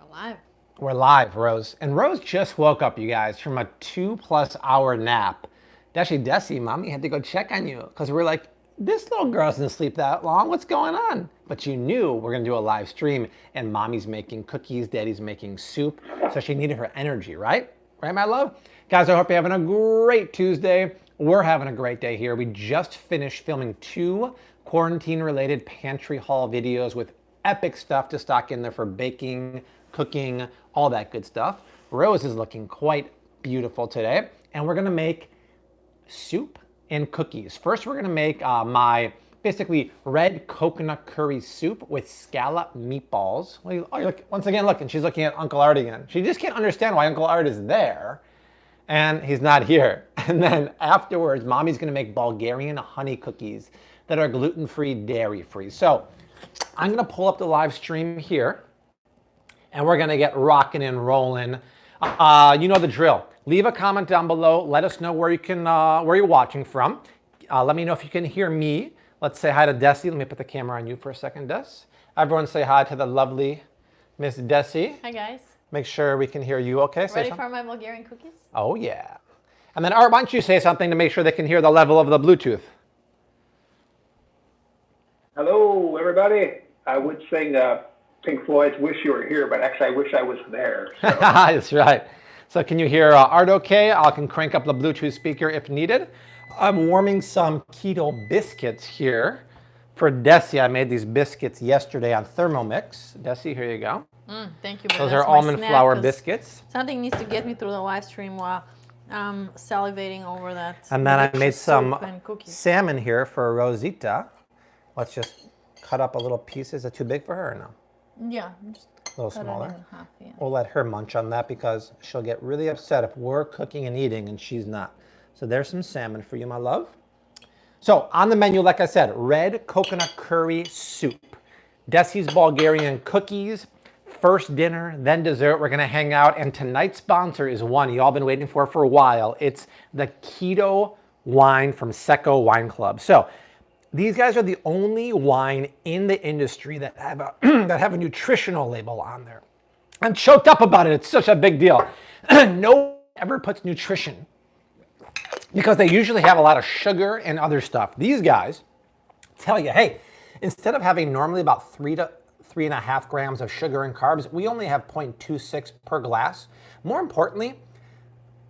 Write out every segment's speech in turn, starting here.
We're live. We're live, Rose. And Rose just woke up, you guys, from a 2+ hour nap. Actually, Dessie, Mommy had to go check on you because we're like, this little girl doesn't sleep that long. What's going on? But you knew we're going to do a live stream and Mommy's making cookies, Daddy's making soup. So she needed her energy, right? Right, my love? Guys, I hope you're having a great Tuesday. We're having a great day here. We just finished filming 2 quarantine-related pantry haul videos with epic stuff to stock in there for baking, cooking, all that good stuff. Rose is looking quite beautiful today. And we're going to make soup and cookies. First, we're gonna make my basically red coconut curry soup with scallop meatballs. Once again, look, and she's looking at Uncle Art again. She just can't understand why Uncle Art is there and he's not here. And then afterwards, Mommy's gonna make Bulgarian honey cookies that are gluten-free, dairy-free. So I'm gonna pull up the live stream here and we're gonna get rocking and rolling. You know the drill. Leave a comment down below. Let us know where you're watching from. Let me know if you can hear me. Let's say hi to Dessie. Let me put the camera on you for a second, Des. Everyone say hi to the lovely Miss Dessie. Hi, guys. Make sure we can hear you, okay? Ready for my Bulgarian cookies? Oh, yeah. And then Art, why don't you say something to make sure they can hear the level of the Bluetooth? Hello, everybody. I would sing Pink Floyd's Wish You Were Here, but actually I wish I was there. So. That's right. So can you hear Art okay? I can crank up the Bluetooth speaker if needed. I'm warming some keto biscuits here. For Dessie, I made these biscuits yesterday on Thermomix. Dessie, here you go. Thank you. Those are almond flour biscuits. Something needs to get me through the live stream while I'm salivating over that. And then I made some salmon here for Rosita. Let's just cut up a little piece. Is it too big for her or no? Yeah, just a little smaller. It in half, yeah. We'll let her munch on that because she'll get really upset if we're cooking and eating and she's not. So there's some salmon for you, my love. So on the menu, like I said, red coconut curry soup, Dessie's Bulgarian cookies, first dinner, then dessert. We're gonna hang out, and tonight's sponsor is one y'all been waiting for a while. It's the Keto wine from Secco Wine Club. So these guys are the only wine in the industry that have a that have a nutritional label on there. I'm choked up about it. It's such a big deal. No one ever puts nutrition because they usually have a lot of sugar and other stuff. These guys tell you, hey, instead of having normally about 3 to 3.5 grams of sugar and carbs, we only have 0.26 per glass. More importantly,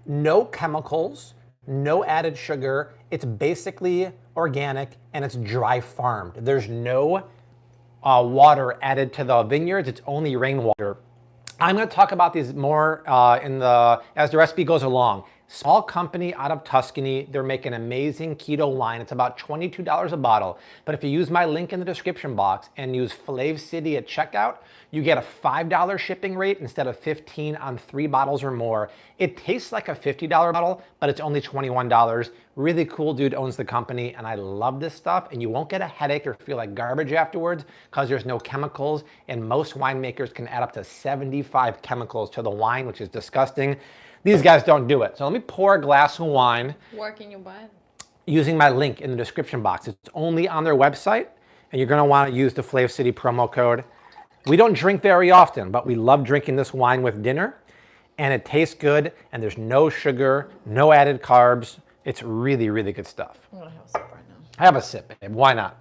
no chemicals, no added sugar. It's basically organic and it's dry farmed. There's no water added to the vineyards. It's only rainwater. I'm going to talk about these more as the recipe goes along. Small company out of Tuscany. They're making amazing keto wine. It's about $22 a bottle. But if you use my link in the description box and use Flav City at checkout, you get a $5 shipping rate instead of $15 on 3 bottles or more. It tastes like a $50 bottle, but it's only $21. Really cool dude owns the company, and I love this stuff. And you won't get a headache or feel like garbage afterwards because there's no chemicals. And most winemakers can add up to 75 chemicals to the wine, which is disgusting. These guys don't do it. So let me pour a glass of wine. Where can you buy it? Using my link in the description box. It's only on their website, and you're going to want to use the Flav City promo code. We don't drink very often, but we love drinking this wine with dinner, and it tastes good, and there's no sugar, no added carbs. It's really, really good stuff. I'm going to have a sip right now. Have a sip, babe. Why not?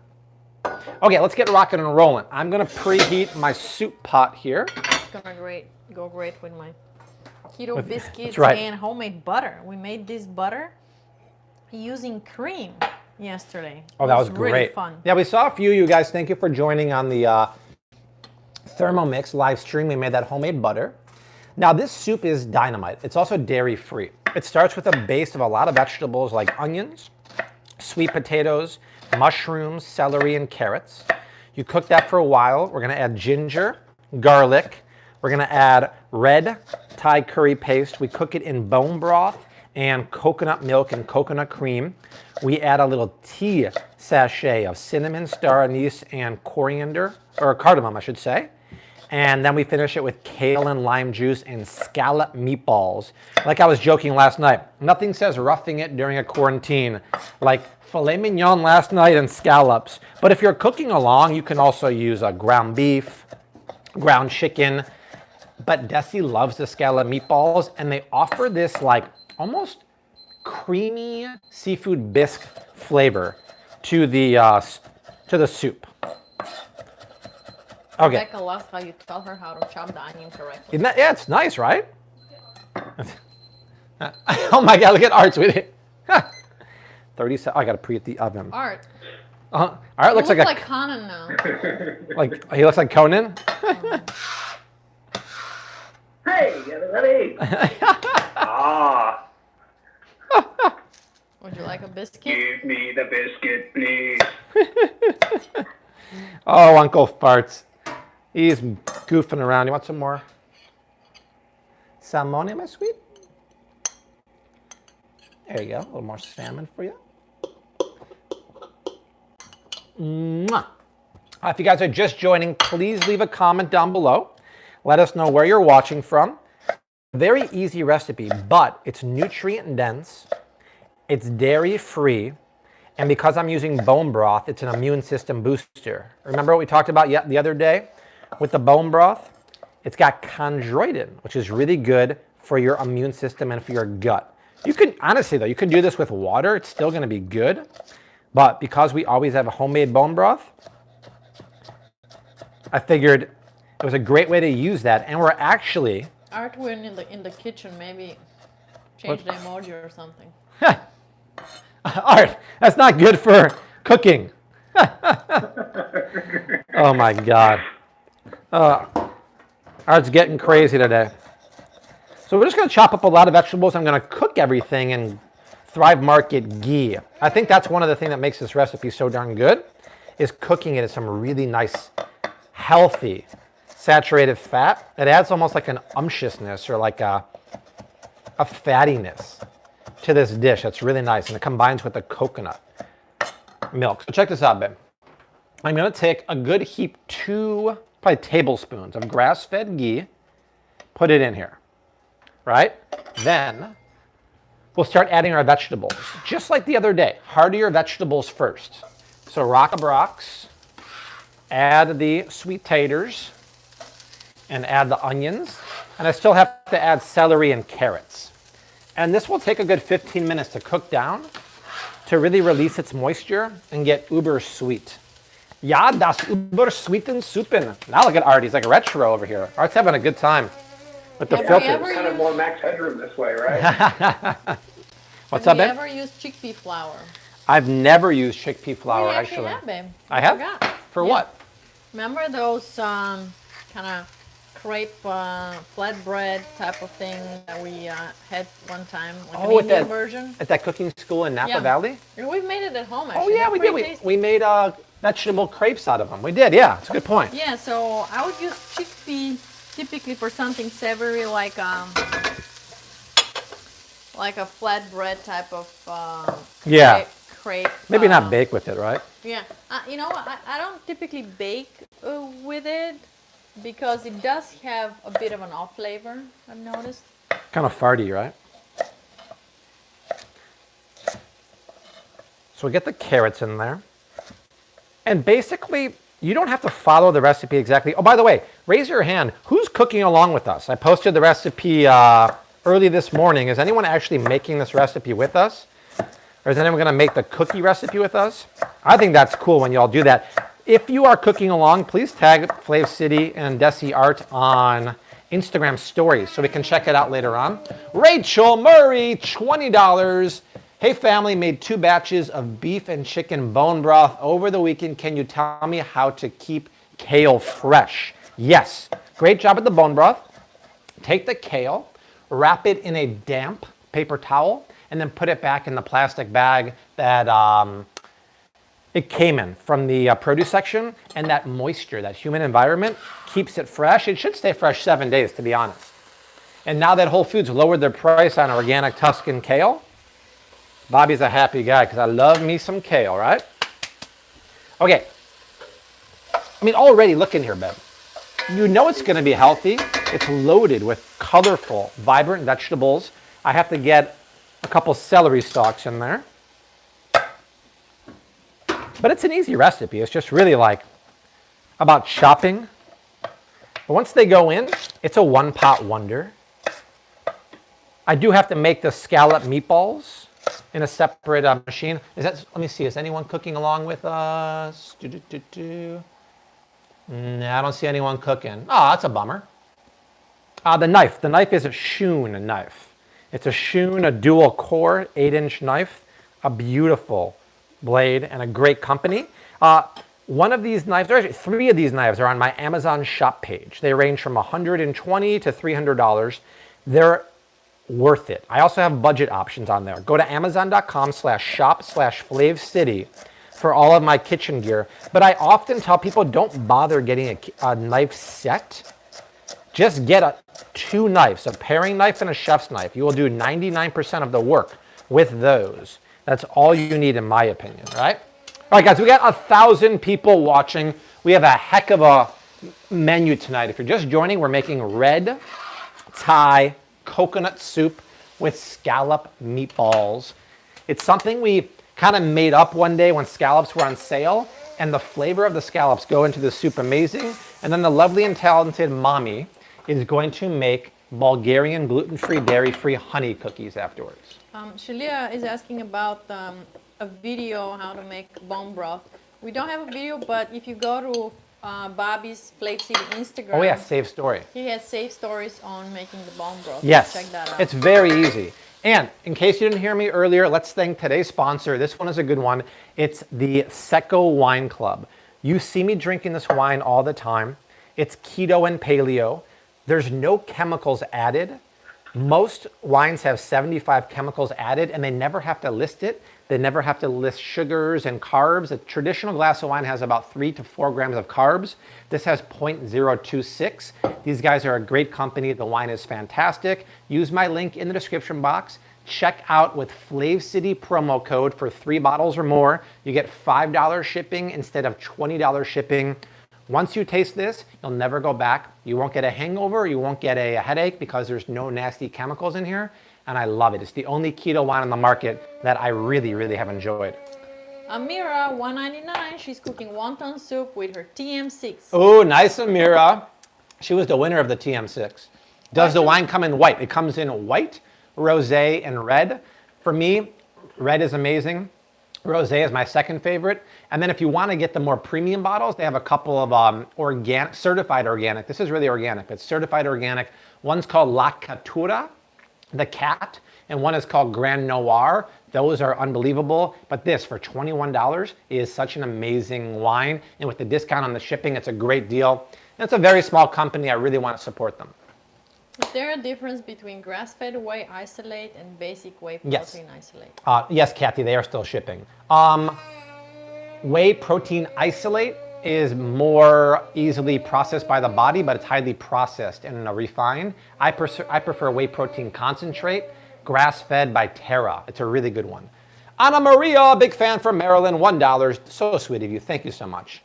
Okay, let's get rocking and rolling. I'm going to preheat my soup pot here. It's going to go great with my keto biscuits right. and homemade butter. We made this butter using cream yesterday. Oh, that was great. Really fun. Yeah, we saw a few of you guys. Thank you for joining on the Thermomix live stream. We made that homemade butter. Now, this soup is dynamite. It's also dairy-free. It starts with a base of a lot of vegetables like onions, sweet potatoes, mushrooms, celery, and carrots. You cook that for a while. We're going to add ginger, garlic. We're going to add red Thai curry paste. We cook it in bone broth and coconut milk and coconut cream. We add a little tea sachet of cinnamon, star anise, and coriander, or cardamom, I should say. And then we finish it with kale and lime juice and scallop meatballs. Like I was joking last night, nothing says roughing it during a quarantine like filet mignon last night and scallops. But if you're cooking along, you can also use a ground beef, ground chicken, but Dessie loves the scallop meatballs, and they offer this like almost creamy seafood bisque flavor to the soup. Okay. Rebecca loves how you tell her how to chop the onion correctly. Isn't that, yeah, it's nice, right? Oh my God, look at Art's with it. 37. Oh, I gotta preheat the oven. Art. Art looks like like Conan now. like he looks like Conan. Hey, everybody. Ah, Would you like a biscuit? give me the biscuit, please. Oh, Uncle Farts. He's goofing around. You want some more salmon, my sweet? There you go. A little more salmon for you. Mwah. If you guys are just joining, please leave a comment down below. Let us know where you're watching from. Very easy recipe, but it's nutrient dense. It's dairy free. And because I'm using bone broth, it's an immune system booster. Remember what we talked about the other day with the bone broth? It's got chondroitin, which is really good for your immune system and for your gut. You can, honestly though, you can do this with water. It's still gonna be good. But because we always have a homemade bone broth, I figured it was a great way to use that. And we're actually... Art, when in the kitchen, maybe change the emoji or something. Art, that's not good for cooking. Oh my God. Art's getting crazy today. So we're just going to chop up a lot of vegetables. I'm going to cook everything in Thrive Market ghee. I think that's one of the things that makes this recipe so darn good, is cooking it in some really nice, healthy, saturated fat. It adds almost like an unctuousness or like a fattiness to this dish that's really nice, and it combines with the coconut milk. So check this out, babe. I'm going to take a good heap, 2 probably tablespoons of grass-fed ghee, put it in here, right? Then we'll start adding our vegetables, just like the other day. Hearty your vegetables first. So rock-a-brocks, add the sweet taters, and add the onions. And I still have to add celery and carrots. And this will take a good 15 minutes to cook down to really release its moisture and get uber sweet. Ja, das uber sweeten Suppen. Now look at Art, he's like a retro over here. Art's having a good time with the filters. Kind of more max headroom this way, right? What's up, babe? Have you ever used chickpea flour? I've never used chickpea flour, We actually. have, babe. I have? Forgot. For Yeah. what? Remember those kind of crepe flatbread type of thing that we had one time, like an Indian version? At that cooking school in Napa Yeah. Valley? And we've made it at home, Oh actually. yeah, They're we did. pretty tasty. We made vegetable crepes out of them. We did, yeah. It's a good point. Yeah, so I would use chickpea typically for something savory, like a flatbread type of Yeah. crepe. Maybe not bake with it, right? Yeah, you know what? I don't typically bake with it because it does have a bit of an off flavor, I've noticed. Kind of farty, right? So we get the carrots in there. And basically, you don't have to follow the recipe exactly. Oh, by the way, raise your hand. Who's cooking along with us? I posted the recipe early this morning. Is anyone actually making this recipe with us? Or is anyone going to make the cookie recipe with us? I think that's cool when you all do that. If you are cooking along, please tag Flav City and Dessie Art on Instagram stories so we can check it out later on. Rachel Murray, $20. Hey family, made 2 batches of beef and chicken bone broth over the weekend. Can you tell me how to keep kale fresh? Yes, great job with the bone broth. Take the kale, wrap it in a damp paper towel, and then put it back in the plastic bag that it came in from the produce section. And that moisture, that humid environment, keeps it fresh. It should stay fresh 7 days, to be honest. And now that Whole Foods lowered their price on organic Tuscan kale, Bobby's a happy guy because I love me some kale, right? Okay. I mean, already look in here, babe. You know it's going to be healthy. It's loaded with colorful, vibrant vegetables. I have to get a couple celery stalks in there. But it's an easy recipe. It's just really like about chopping But once they go in, it's a one-pot wonder. I do have to make the scallop meatballs in a separate machine. Let me see, is anyone cooking along with us? Nah, I don't see anyone cooking. Oh, that's a bummer. The knife is a Shun knife. It's a Shun, a dual core, 8-inch knife, a beautiful blade and a great company. One of these knives, actually 3 of these knives are on my Amazon shop page. They range from $120 to $300. They're worth it. I also have budget options on there. Go to amazon.com/shop/FlavCity for all of my kitchen gear. But I often tell people don't bother getting a knife set. Just get 2 knives, a paring knife and a chef's knife. You will do 99% of the work with those. That's all you need in my opinion, right? All right, guys, we got 1,000 people watching. We have a heck of a menu tonight. If you're just joining, we're making red Thai coconut soup with scallop meatballs. It's something we kind of made up one day when scallops were on sale, and the flavor of the scallops go into the soup amazing. And then the lovely and talented mommy is going to make Bulgarian gluten-free, dairy-free honey cookies afterwards. Shalia is asking about a video how to make bone broth. We don't have a video, but if you go to Bobby's Flavor City Instagram. Oh yeah, save story. He has saved stories on making the bone broth. Yes, check that out. It's very easy. And in case you didn't hear me earlier, let's thank today's sponsor. This one is a good one. It's the Secco Wine Club. You see me drinking this wine all the time. It's keto and paleo. There's no chemicals added. Most wines have 75 chemicals added and they never have to list it. They never have to list sugars and carbs. A traditional glass of wine has about 3 to 4 grams of carbs. This has 0.026. These guys are a great company. The wine is fantastic. Use my link in the description box. Check out with Flav City promo code for 3 bottles or more. You get $5 shipping instead of $20 shipping. Once you taste this, you'll never go back. You won't get a hangover. You won't get a headache because there's no nasty chemicals in here. And I love it. It's the only keto wine on the market that I really, really have enjoyed. Amira, $1.99. She's cooking wonton soup with her TM6. Oh, nice, Amira. She was the winner of the TM6. Does the wine come in white? It comes in white, rosé, and red. For me, red is amazing. Rosé is my second favorite. And then if you want to get the more premium bottles, they have a couple of organic, certified organic. This is really organic. It's certified organic. One's called La Catura, the cat, and one is called Grand Noir. Those are unbelievable. But this, for $21, is such an amazing wine. And with the discount on the shipping, it's a great deal. And it's a very small company. I really want to support them. Is there a difference between grass-fed whey isolate and basic whey protein isolate? Yes, Kathy, they are still shipping. Whey protein isolate is more easily processed by the body, but it's highly processed and refined. I prefer whey protein concentrate, grass-fed by Terra. It's a really good one. Anna Maria, big fan from Maryland, $1. So sweet of you. Thank you so much.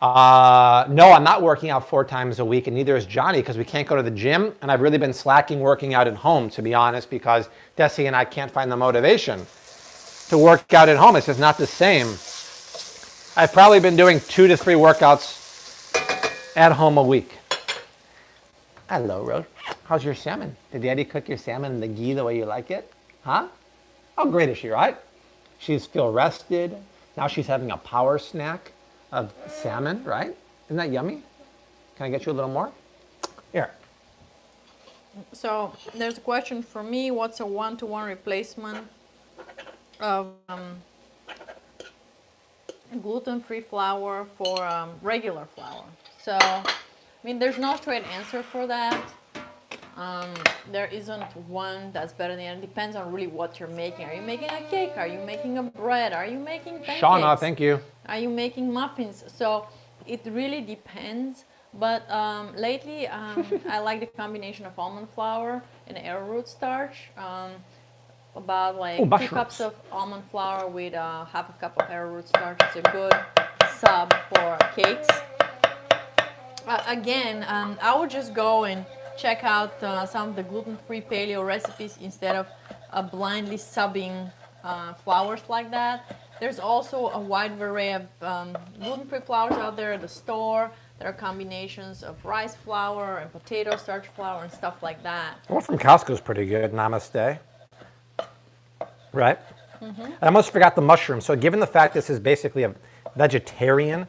No, I'm not working out 4 times a week, and neither is Johnny because we can't go to the gym, and I've really been slacking working out at home, to be honest, because Dessie and I can't find the motivation to work out at home. It's just not the same. I've probably been doing 2 to 3 workouts at home a week. Hello, Rose. How's your salmon? Did Daddy cook your salmon in the ghee the way you like it? Huh? How great is she, right? She's feel rested. Now she's having a power snack of salmon, right? Isn't that yummy? Can I get you a little more? Here. So there's a question for me. What's a 1-to-1 replacement of gluten-free flour for regular flour? So, I mean, there's no straight answer for that. There isn't one that's better than the other. It depends on really what you're making. Are you making a cake? Are you making a bread? Are you making pancakes? Shauna, thank you. Are you making muffins? So it really depends. But lately, I like the combination of almond flour and arrowroot starch. About like 2 cups of almond flour with half a cup of arrowroot starch. It's a good sub for cakes. Again, I would just go and check out some of the gluten-free paleo recipes instead of blindly subbing flours like that. There's also a wide array of gluten-free flours out there at the store. There are combinations of rice flour and potato starch flour and stuff like that. The one from Costco is pretty good. Namaste. Right? I almost forgot the mushroom. So given the fact this is basically a vegetarian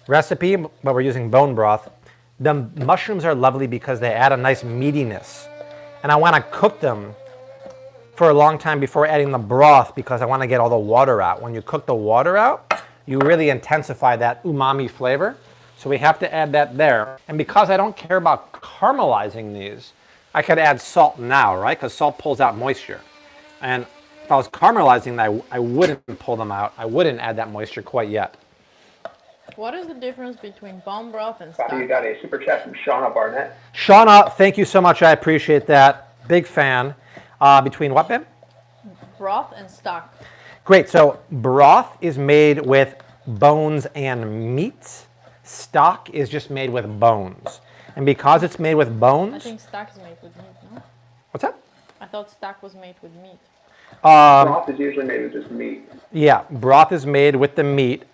recipe, but we're using bone broth, the mushrooms are lovely because they add a nice meatiness. And I want to cook them for a long time before adding the broth because I want to get all the water out. When you cook the water out, you really intensify that umami flavor. So we have to add that there. And because I don't care about caramelizing these, I could add salt now, right? Because salt pulls out moisture. And if I was caramelizing them, I wouldn't pull them out. I wouldn't add that moisture quite yet. What is the difference between bone broth and Bobby, stock? you got a super chat from Shauna Barnett. Shauna, thank you so much. I appreciate that. Big fan. Between what, babe? Broth and stock. Great. So broth is made with bones and meat. Stock is just made with bones. And because it's made with bones... I think stock is made with meat, no? What's that? I thought stock was made with meat. Broth is usually made with just meat. Yeah, broth is made with the meat.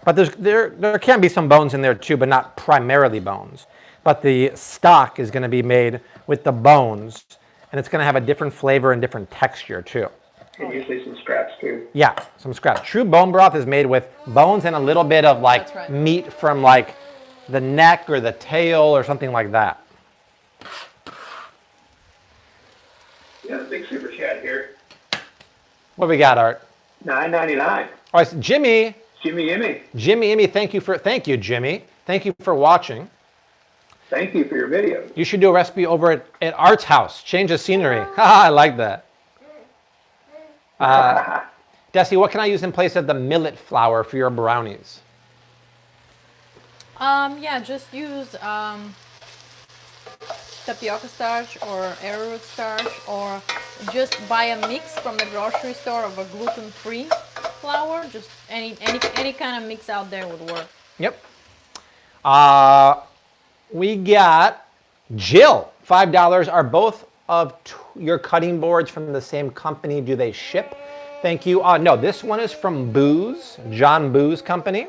But there can be some bones in there too, but not primarily bones. But the stock is going to be made with the bones, and it's going to have a different flavor and different texture too. And usually some scraps too. Yeah, some scraps. True bone broth is made with bones and a little bit of like That's right. meat from like the neck or the tail or something like that. Yeah, big super chat here. What we got, Art? $9.99. All right, so Jimmy, Jimmy, thank you, Jimmy. Thank you for watching. thank you for your video. You should do a recipe over at Art's house. Change the scenery. Haha, I like that. Dessie, what can I use in place of the millet flour for your brownies? Yeah, just use tapioca starch or arrowroot starch, or just buy a mix from the grocery store of a gluten-free flour. Just any kind of mix out there would work. Yep. We got Jill, $5. Are both of your cutting boards from the same company? Do they ship? Thank you. No, this one is from Booze, John Booze Company.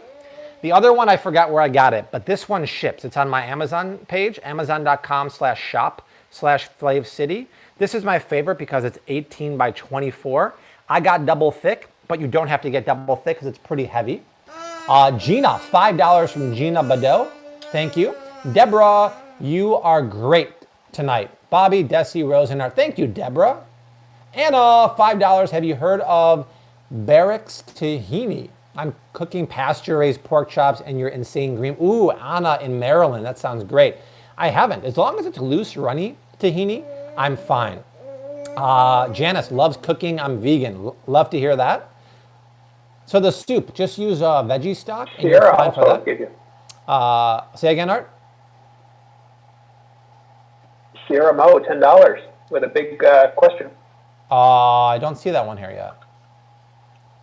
The other one, I forgot where I got it, but this one ships. It's on my Amazon page, amazon.com/shop/FlavCity. This is my favorite because it's 18 by 24. I got double thick, but you don't have to get double thick because it's pretty heavy. Gina, $5 from Gina Badeau. Thank you. Deborah, you are great tonight. Bobby, Dessie, Rose, and Art. Thank you, Deborah. Anna, $5. Have you heard of Barrick's tahini? I'm cooking pasture-raised pork chops and your insane green. Ooh, Anna in Maryland. That sounds great. I haven't. As long as it's loose, runny tahini, I'm fine. Janice loves cooking. I'm vegan. Love to hear that. So the soup, just use veggie stock. And you're Sierra fine for also that. give you. Say again, Art? Sierra Mo, $10 with a big question. I don't see that one here yet.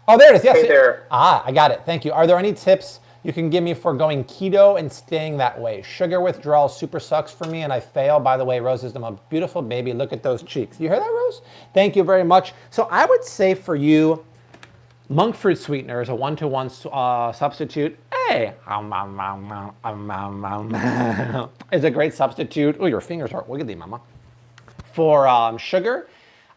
Oh, there it is. Yes. Hey there. I got it. Thank you. Are there any tips you can give me for going keto and staying that way? Sugar withdrawal super sucks for me and I fail. By the way, Rose is the most beautiful baby. Look at those cheeks. You hear that, Rose? Thank you very much. So I would say for you, monk fruit sweetener is a one-to-one substitute. Hey, is a great substitute. Oh, your fingers are wiggly, mama. For sugar,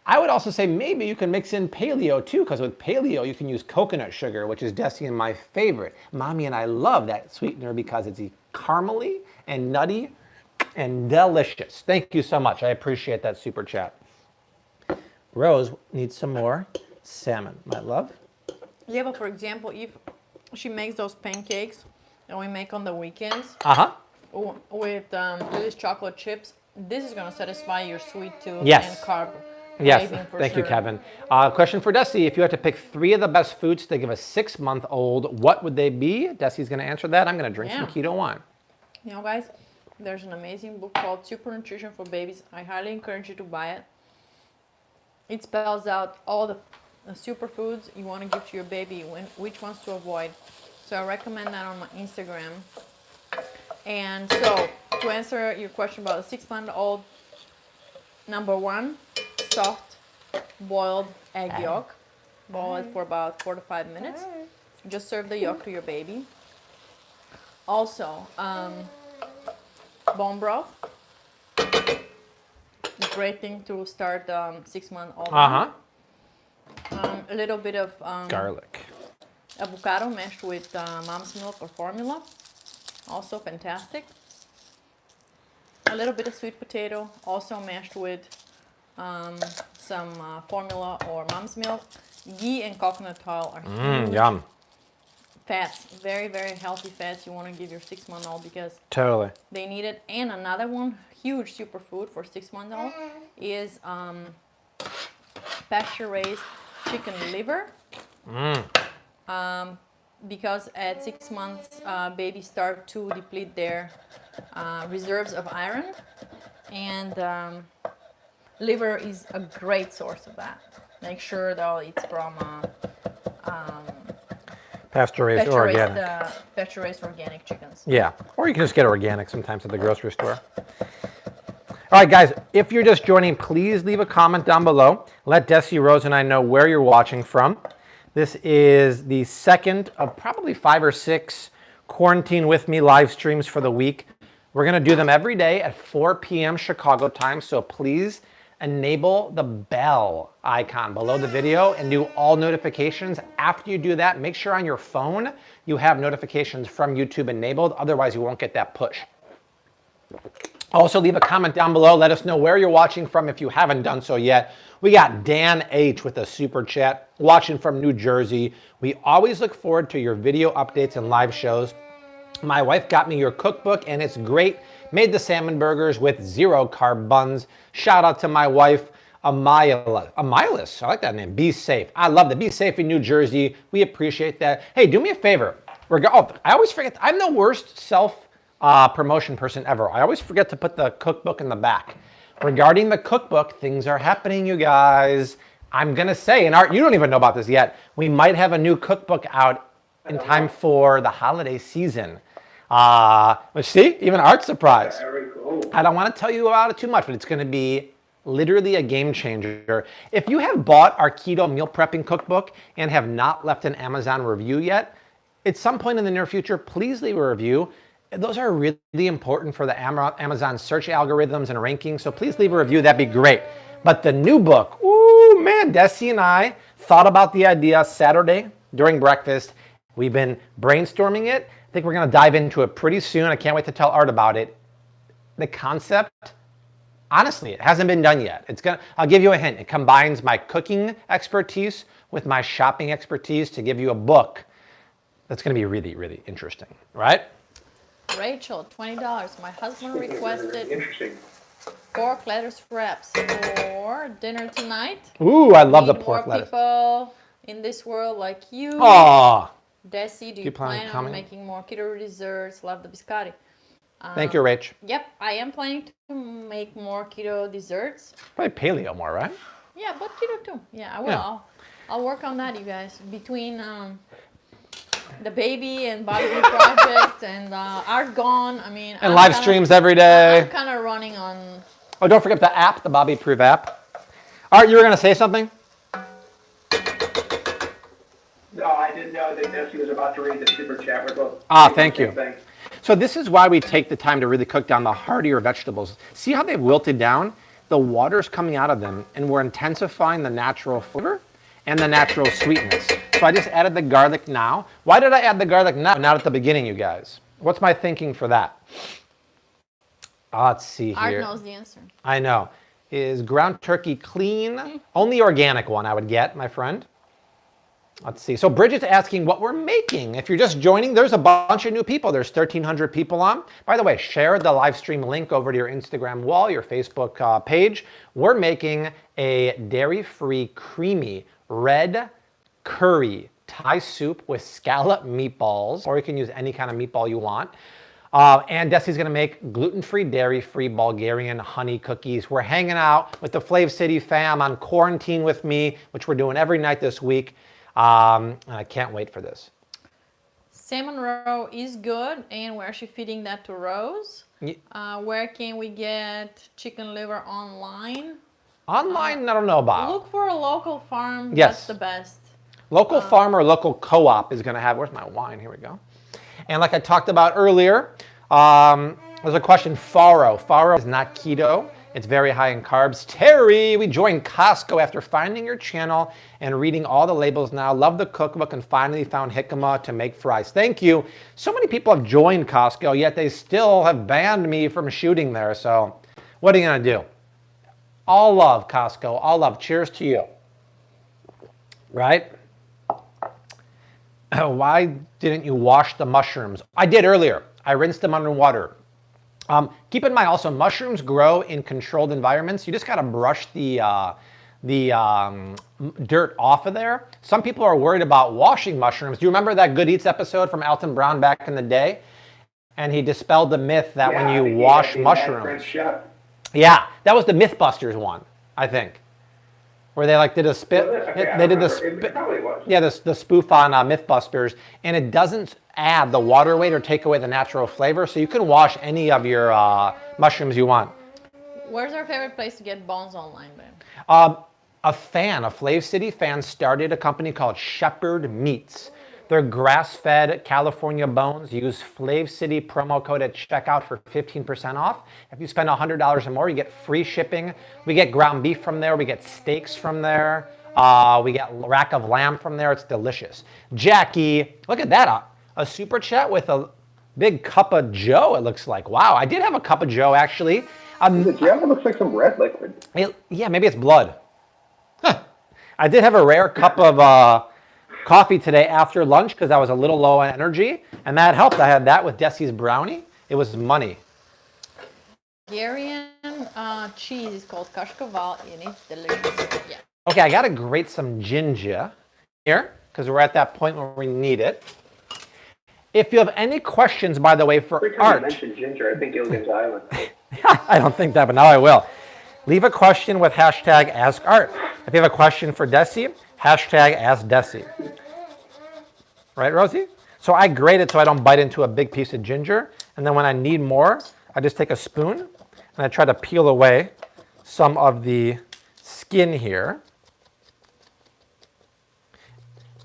I would also say maybe you can mix in paleo too, because with paleo you can use coconut sugar, which is Dessie and my favorite. Mommy and I love that sweetener because it's caramely and nutty and delicious. Thank you so much. I appreciate that super chat. Rose needs some more salmon, my love. Yeah, but for example, if she makes those pancakes that we make on the weekends with these chocolate chips, this is going to satisfy your sweet tooth and carb. Yes, thank you, Kevin. Question for Dessie. If you had to pick 3 of the best foods to give a 6-month-old, what would they be? Dessie's going to answer that. I'm going to drink some keto wine. You know, guys, there's an amazing book called Super Nutrition for Babies. I highly encourage you to buy it. It spells out all the superfoods you want to give to your baby, which ones to avoid. So I recommend that on my Instagram. And so, to answer your question about a 6-month-old, number 1, soft boiled egg yolk. Boil it for about 4 to 5 minutes. Just serve the yolk to your baby. Also, bone broth. Great thing to start 6-month-old. A little bit of Garlic. avocado mashed with mom's milk or formula. Also fantastic. A little bit of sweet potato, also mashed with some formula or mom's milk. Ghee and coconut oil are huge. Yum. Fats, very, very healthy fats you want to give your 6-month-old because Totally. they need it. And another one, huge superfood for 6-month-old is pasture-raised chicken liver. Because at 6 months, babies start to deplete their reserves of iron, and liver is a great source of that. Make sure though it's from Pasture-raised or organic. pasture-raised organic chickens. Yeah, or you can just get organic sometimes at the grocery store. All right, guys, if you're just joining, please leave a comment down below. Let Dessie, Rose, and I know where you're watching from. This is the second of probably 5 or 6 Quarantine With Me live streams for the week. We're going to do them every day at 4 p.m. Chicago time, so please enable the bell icon below the video and do all notifications. After you do that, make sure on your phone you have notifications from YouTube enabled, otherwise you won't get that push. Also, leave a comment down below. Let us know where you're watching from if you haven't done so yet. We got Dan H with a super chat, watching from New Jersey. We always look forward to your video updates and live shows. My wife got me your cookbook and it's great. Made the salmon burgers with 0 carb buns. Shout out to my wife, Amilis. I like that name. Be safe. I love that. Be safe in New Jersey. We appreciate that. Hey, do me a favor. I always forget. I'm the worst promotion person ever. I always forget to put the cookbook in the back. Regarding the cookbook, things are happening, you guys. I'm going to say, and Art, you don't even know about this yet, we might have a new cookbook out in time for the holiday season. Which, see, even Art's surprised. Very cool. I don't want to tell you about it too much, but it's going to be literally a game changer. If you have bought our keto meal prepping cookbook and have not left an Amazon review yet, at some point in the near future, please leave a review. Those are really important for the Amazon search algorithms and rankings, so please leave a review. That'd be great. But the new book, ooh, man, Dessie and I thought about the idea Saturday during breakfast. We've been brainstorming it. I think we're going to dive into it pretty soon. I can't wait to tell Art about it. The concept, honestly, it hasn't been done yet. I'll give you a hint. It combines my cooking expertise with my shopping expertise to give you a book that's going to be really, really interesting, right? Rachel, $20. My husband requested Interesting. pork lettuce wraps for dinner tonight. Ooh, I love the Need pork more lettuce. people in this world like you. Aww. Dessie, do you plan on making more keto desserts? Love the biscotti. Thank you, Rach. Yep, I am planning to make more keto desserts. Probably paleo more, right? Yeah, but keto too. Yeah, I will. Yeah. I'll work on that, you guys. Between the baby and barbecue project and Art Gone, I mean. And live streams every day. I'm kind of running on. Oh, don't forget the app, the Bobby Prove app. Art, you were going to say something? No, I didn't know that Dessie was about to read the super chat. We're both. Thank you. Thing. So this is why we take the time to really cook down the heartier vegetables. See how they've wilted down? The water's coming out of them, and we're intensifying the natural flavor and the natural sweetness. So I just added the garlic now. Why did I add the garlic now, not at the beginning, you guys? What's my thinking for that? Let's see here. Art knows the answer. I know. Is ground turkey clean? Only organic one I would get, my friend. Let's see. So Bridget's asking what we're making. If you're just joining, there's a bunch of new people. There's 1,300 people on. By the way, share the live stream link over to your Instagram wall, your Facebook page. We're making a dairy-free, creamy, red curry Thai soup with scallop meatballs, or you can use any kind of meatball you want. And Dessie's going to make gluten-free, dairy-free Bulgarian honey cookies. We're hanging out with the Flav City fam on Quarantine With Me, which we're doing every night this week. And I can't wait for this. Salmon roe is good, and we're actually feeding that to Rose. Where can we get chicken liver online? Online, I don't know about. Look for a local farm. Yes. That's the best. Local farm or local co-op is going to have, where's my wine? Here we go. And like I talked about earlier, there's a question, farro. Farro is not keto. It's very high in carbs. Terry, we joined Costco after finding your channel and reading all the labels now. Love the cookbook and finally found jicama to make fries. Thank you. So many people have joined Costco, yet they still have banned me from shooting there. So what are you going to do? All love, Costco. All love. Cheers to you. Right? Why didn't you wash the mushrooms? I did earlier. I rinsed them under water. Keep in mind also, mushrooms grow in controlled environments. You just got to brush the dirt off of there. Some people are worried about washing mushrooms. Do you remember that Good Eats episode from Alton Brown back in the day? And he dispelled the myth that when you wash mushrooms. Yeah, that was the Mythbusters one, I think. Where they like did a spit, they did the spoof on Mythbusters, and it doesn't add the water weight or take away the natural flavor, so you can wash any of your mushrooms you want. Where's our favorite place to get bones online, babe? A Flav City fan started a company called Shepherd Meats. They're grass-fed California bones. Use Flav City promo code at checkout for 15% off. If you spend $100 or more, you get free shipping. We get ground beef from there. We get steaks from there. We get rack of lamb from there. It's delicious. Jackie, look at that. A super chat with a big cup of Joe, it looks like. Wow, I did have a cup of Joe, actually. The Joe looks like some red liquid. Yeah, maybe it's blood. Huh. I did have a rare cup of coffee today after lunch because I was a little low on energy, and that helped. I had that with Dessie's brownie. It was money. Hungarian cheese is called kashkaval, and it's delicious. Yeah. Okay, I got to grate some ginger here because we're at that point where we need it. If you have any questions, by the way, for Every time Art. you mention ginger, I think Gilligan's Island. I don't think that, but now I will. Leave a question with hashtag AskArt. If you have a question for Dessie, hashtag AskDessie. Right, Rosie? So I grate it so I don't bite into a big piece of ginger. And then when I need more, I just take a spoon and I try to peel away some of the skin here.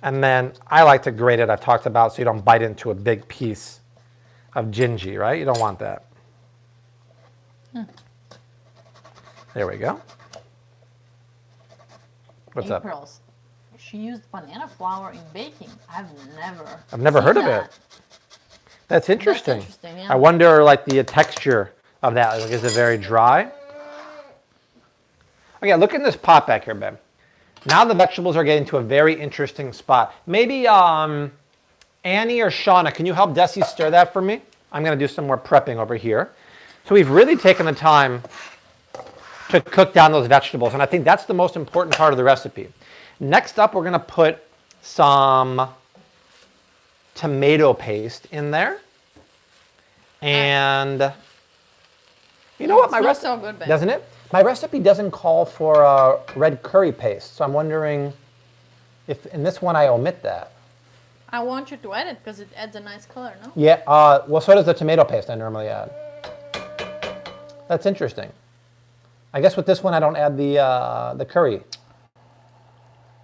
And then I like to grate it, I've talked about, so you don't bite into a big piece of gingy, right? You don't want that. There we go. What's up? April's. She used banana flour in baking. I've never heard of it. That's interesting. Yeah. I wonder, like, the texture of that. Like, is it very dry? Okay, look in this pot back here, babe. Now the vegetables are getting to a very interesting spot. Maybe Annie or Shauna, can you help Dessie stir that for me? I'm going to do some more prepping over here. So we've really taken the time to cook down those vegetables, and I think that's the most important part of the recipe. Next up, we're going to put some tomato paste in there. And you know what? My recipe so good, babe. Doesn't it? My recipe doesn't call for a red curry paste, so I'm wondering if in this one I omit that. I want you to add it because it adds a nice color, no? Yeah, well, so does the tomato paste I normally add. That's interesting. I guess with this one I don't add the curry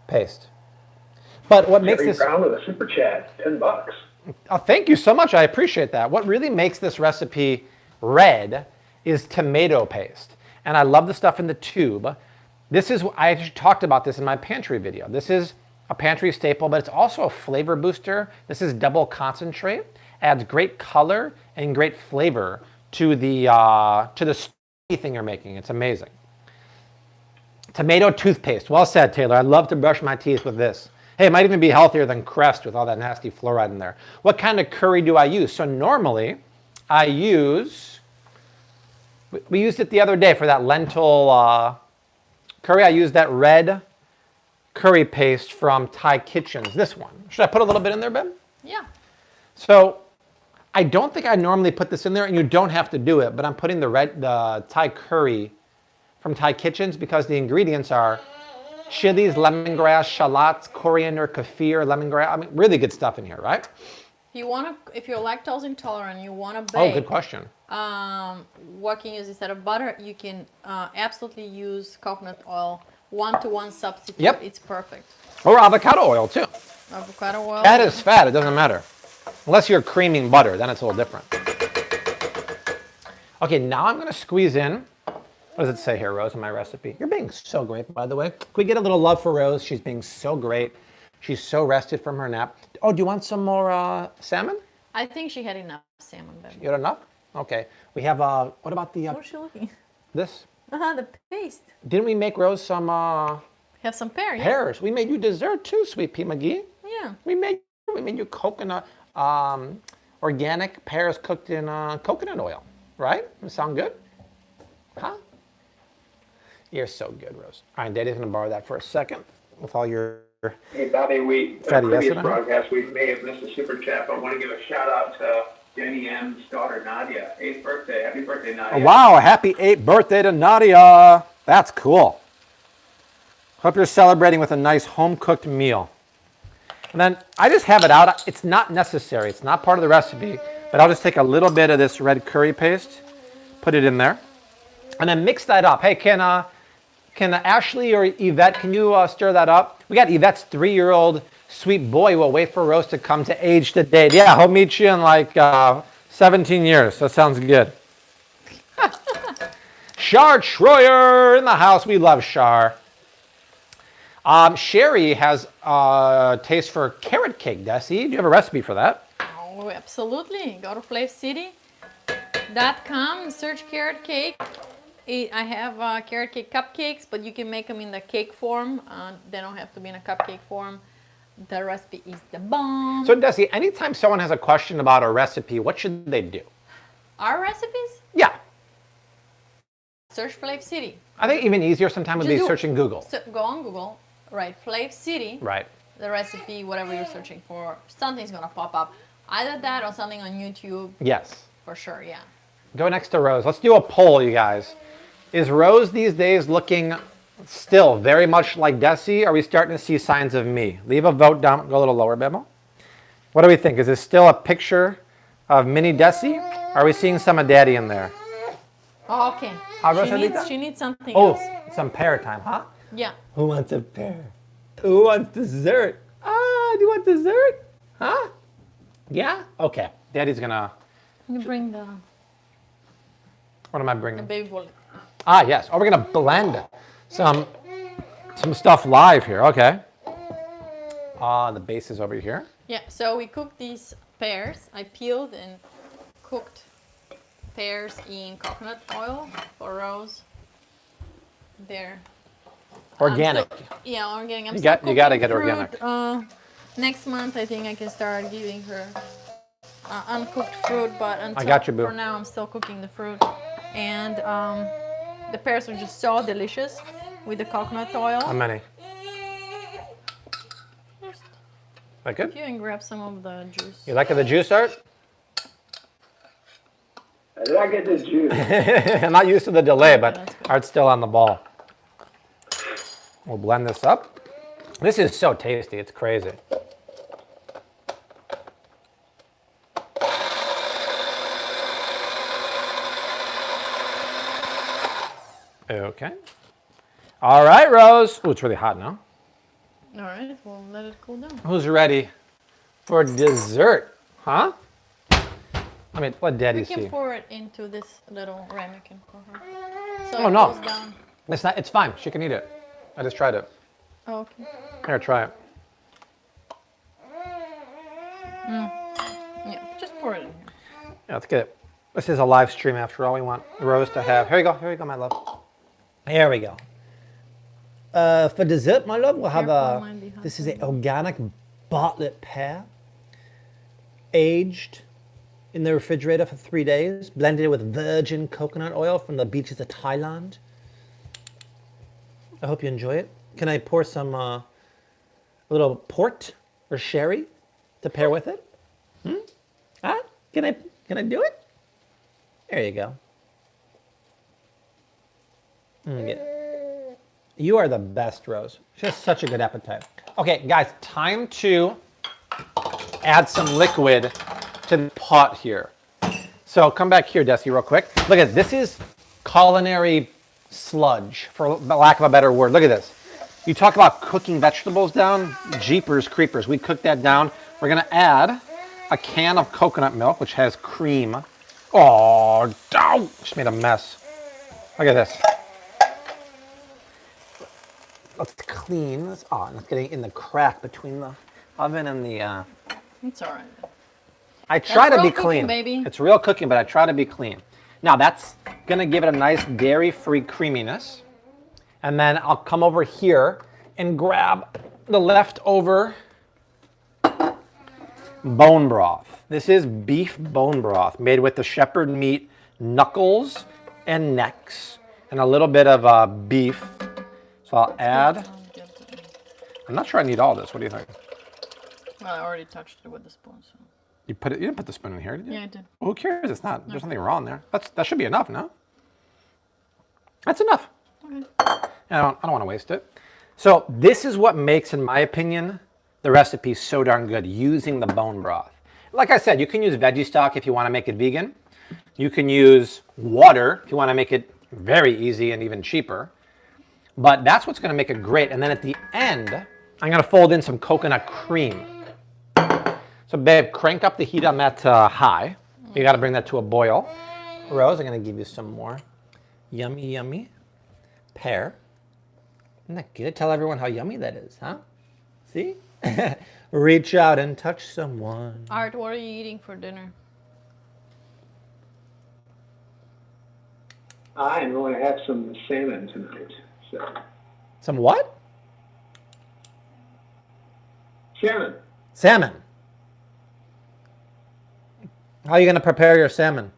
paste. But what makes this... Brown with a super chat, $10. Oh, thank you so much. I appreciate that. What really makes this recipe red is tomato paste. And I love the stuff in the tube. This is, I actually talked about this in my pantry video. This is a pantry staple, but it's also a flavor booster. This is double concentrate. Adds great color and great flavor to the thing you're making. It's amazing. Tomato toothpaste. Well said, Taylor. I love to brush my teeth with this. Hey, it might even be healthier than Crest with all that nasty fluoride in there. What kind of curry do I use? So normally I use... We used it the other day for that lentil curry. I used that red curry paste from Thai Kitchens. This one. Should I put a little bit in there, Ben? Yeah. So I don't think I normally put this in there, and you don't have to do it, but I'm putting the Thai curry from Thai Kitchens because the ingredients are chilies, lemongrass, shallots, coriander, kaffir, lemongrass. I mean, really good stuff in here, right? If you're lactose intolerant, you want to bake. Oh, good question. What can you use instead of butter? You can absolutely use coconut oil, 1-to-1 substitute. Yep. It's perfect. Or avocado oil too. Avocado oil. Fat is fat. It doesn't matter. Unless you're creaming butter, then it's a little different. Okay, now I'm gonna squeeze in, what does it say here, Rose, in my recipe? You're being so great, by the way. Can we get a little love for Rose? She's being so great. She's so rested from her nap. Oh, do you want some more salmon? I think she had enough salmon, baby. You had enough? Okay. We have, what about the, What is she looking? this? The paste. Didn't we make Rose some Have some pear, yeah. pears? We made you dessert too, Sweet Pea McGee. Yeah. We made you coconut, organic pears cooked in coconut oil, right? Does that sound good? Huh? You're so good, Rose. All right, Daddy's gonna borrow that for a second with all your. Hey, Bobby, Fatty previous acid, broadcast, we may have missed a super chat, but I want to give a shout out to Jenny M's daughter, Nadia. 8th birthday. Happy birthday, Nadia. Oh, wow, happy 8th birthday to Nadia. That's cool. Hope you're celebrating with a nice home-cooked meal. And then I just have it out. It's not necessary. It's not part of the recipe, but I'll just take a little bit of this red curry paste, put it in there, and then mix that up. Hey, can Ashley or Yvette, can you stir that up? We got Yvette's 3-year-old sweet boy will wait for Rose to come to age to date. Yeah, he'll meet you in like 17 years. That sounds good. Shar Troyer in the house. We love Shar. Sherry has a taste for carrot cake, Dessie. Do you have a recipe for that? Oh, absolutely. Go to flavecity.com, search carrot cake. I have carrot cake cupcakes, but you can make them in the cake form. They don't have to be in a cupcake form. The recipe is the bomb. So, Dessie, anytime someone has a question about a recipe, what should they do? Our recipes? Yeah. Search Flav City. I think even easier sometimes would be searching Google. So go on Google, write Flav City. Right. The recipe, whatever you're searching for, something's going to pop up. Either that or something on YouTube. Yes. For sure, yeah. Go next to Rose. Let's do a poll, you guys. Is Rose these days looking still very much like Dessie? Or are we starting to see signs of me? Leave a vote down. Go a little lower, Bebo. What do we think? Is this still a picture of mini Dessie? Or are we seeing some of Daddy in there? Oh, okay. She needs something else. Oh, some pear time, huh? Yeah. Who wants a pear? Who wants dessert? Do you want dessert? Huh? Yeah? Okay. Daddy's gonna... You bring the What am I bringing? baby bowl. Yes. Oh, we're gonna blend some stuff live here. Okay. The base is over here. Yeah, so we cooked these pears. I peeled and cooked pears in coconut oil for Rose. They're Organic. yeah, organic. You gotta get organic. Next month, I think I can start giving her uncooked fruit, but until I got you, boo. for now, I'm still cooking the fruit. And the pears are just so delicious with the coconut oil. How many? That good? You can grab some of the juice. You like the juice, Art? Did I get this juice? I'm not used to the delay, but that's good. Art's still on the ball. We'll blend this up. This is so tasty. It's crazy. Okay. All right, Rose. Oh, it's really hot now. All right, we'll let it cool down. Who's ready for dessert? Huh? I mean, let Daddy We can see. pour it into this little ramekin for her. So Oh, it no. goes down. It's not. It's fine. She can eat it. I just tried it. Oh, okay. Here, try it. Yeah, just pour it in here. Yeah, let's get it. This is a live stream after all. We want Rose to have. Here you go. Here you go, my love. Here we go. For dessert, my love, we'll have Careful, mine be hot. this is an organic Bartlett pear, aged in the refrigerator for 3 days, blended with virgin coconut oil from the beaches of Thailand. I hope you enjoy it. Can I pour some a little port or sherry to pair with it? Huh? Can I do it? There you go. Yeah. You are the best, Rose. She has such a good appetite. Okay, guys, time to add some liquid to the pot here. So come back here, Dessie, real quick. Look at this. This is culinary sludge, for lack of a better word. Look at this. You talk about cooking vegetables down, jeepers creepers. We cooked that down. We're gonna add a can of coconut milk, which has cream. Oh, just made a mess. Look at this. Let's clean this. Oh, and it's getting in the crack between the oven and the... It's all right. I try to be real clean. cooking, baby. It's real cooking, but I try to be clean. Now that's gonna give it a nice dairy-free creaminess. And then I'll come over here and grab the leftover bone broth. This is beef bone broth made with the shepherd meat knuckles and necks and a little bit of beef. So I'll add, I'm not sure I need all this. What do you think? Well, I already touched it with the spoon. So. You didn't put the spoon in here, did you? Yeah, I did. Well, who cares? It's not, there's nothing wrong there. That should be enough, no? That's enough. Okay. I don't want to waste it. So this is what makes, in my opinion, the recipe so darn good, using the bone broth. Like I said, you can use veggie stock if you want to make it vegan. You can use water if you want to make it very easy and even cheaper. But that's what's going to make it great. And then at the end, I'm going to fold in some coconut cream. So babe, crank up the heat on that high. You got to bring that to a boil. Rose, I'm going to give you some more yummy, yummy pear. Isn't that good? Tell everyone how yummy that is, huh? See? Reach out and touch someone. Art, what are you eating for dinner? I am going to have some salmon tonight. So. Some what? Salmon. Salmon. How are you going to prepare your salmon?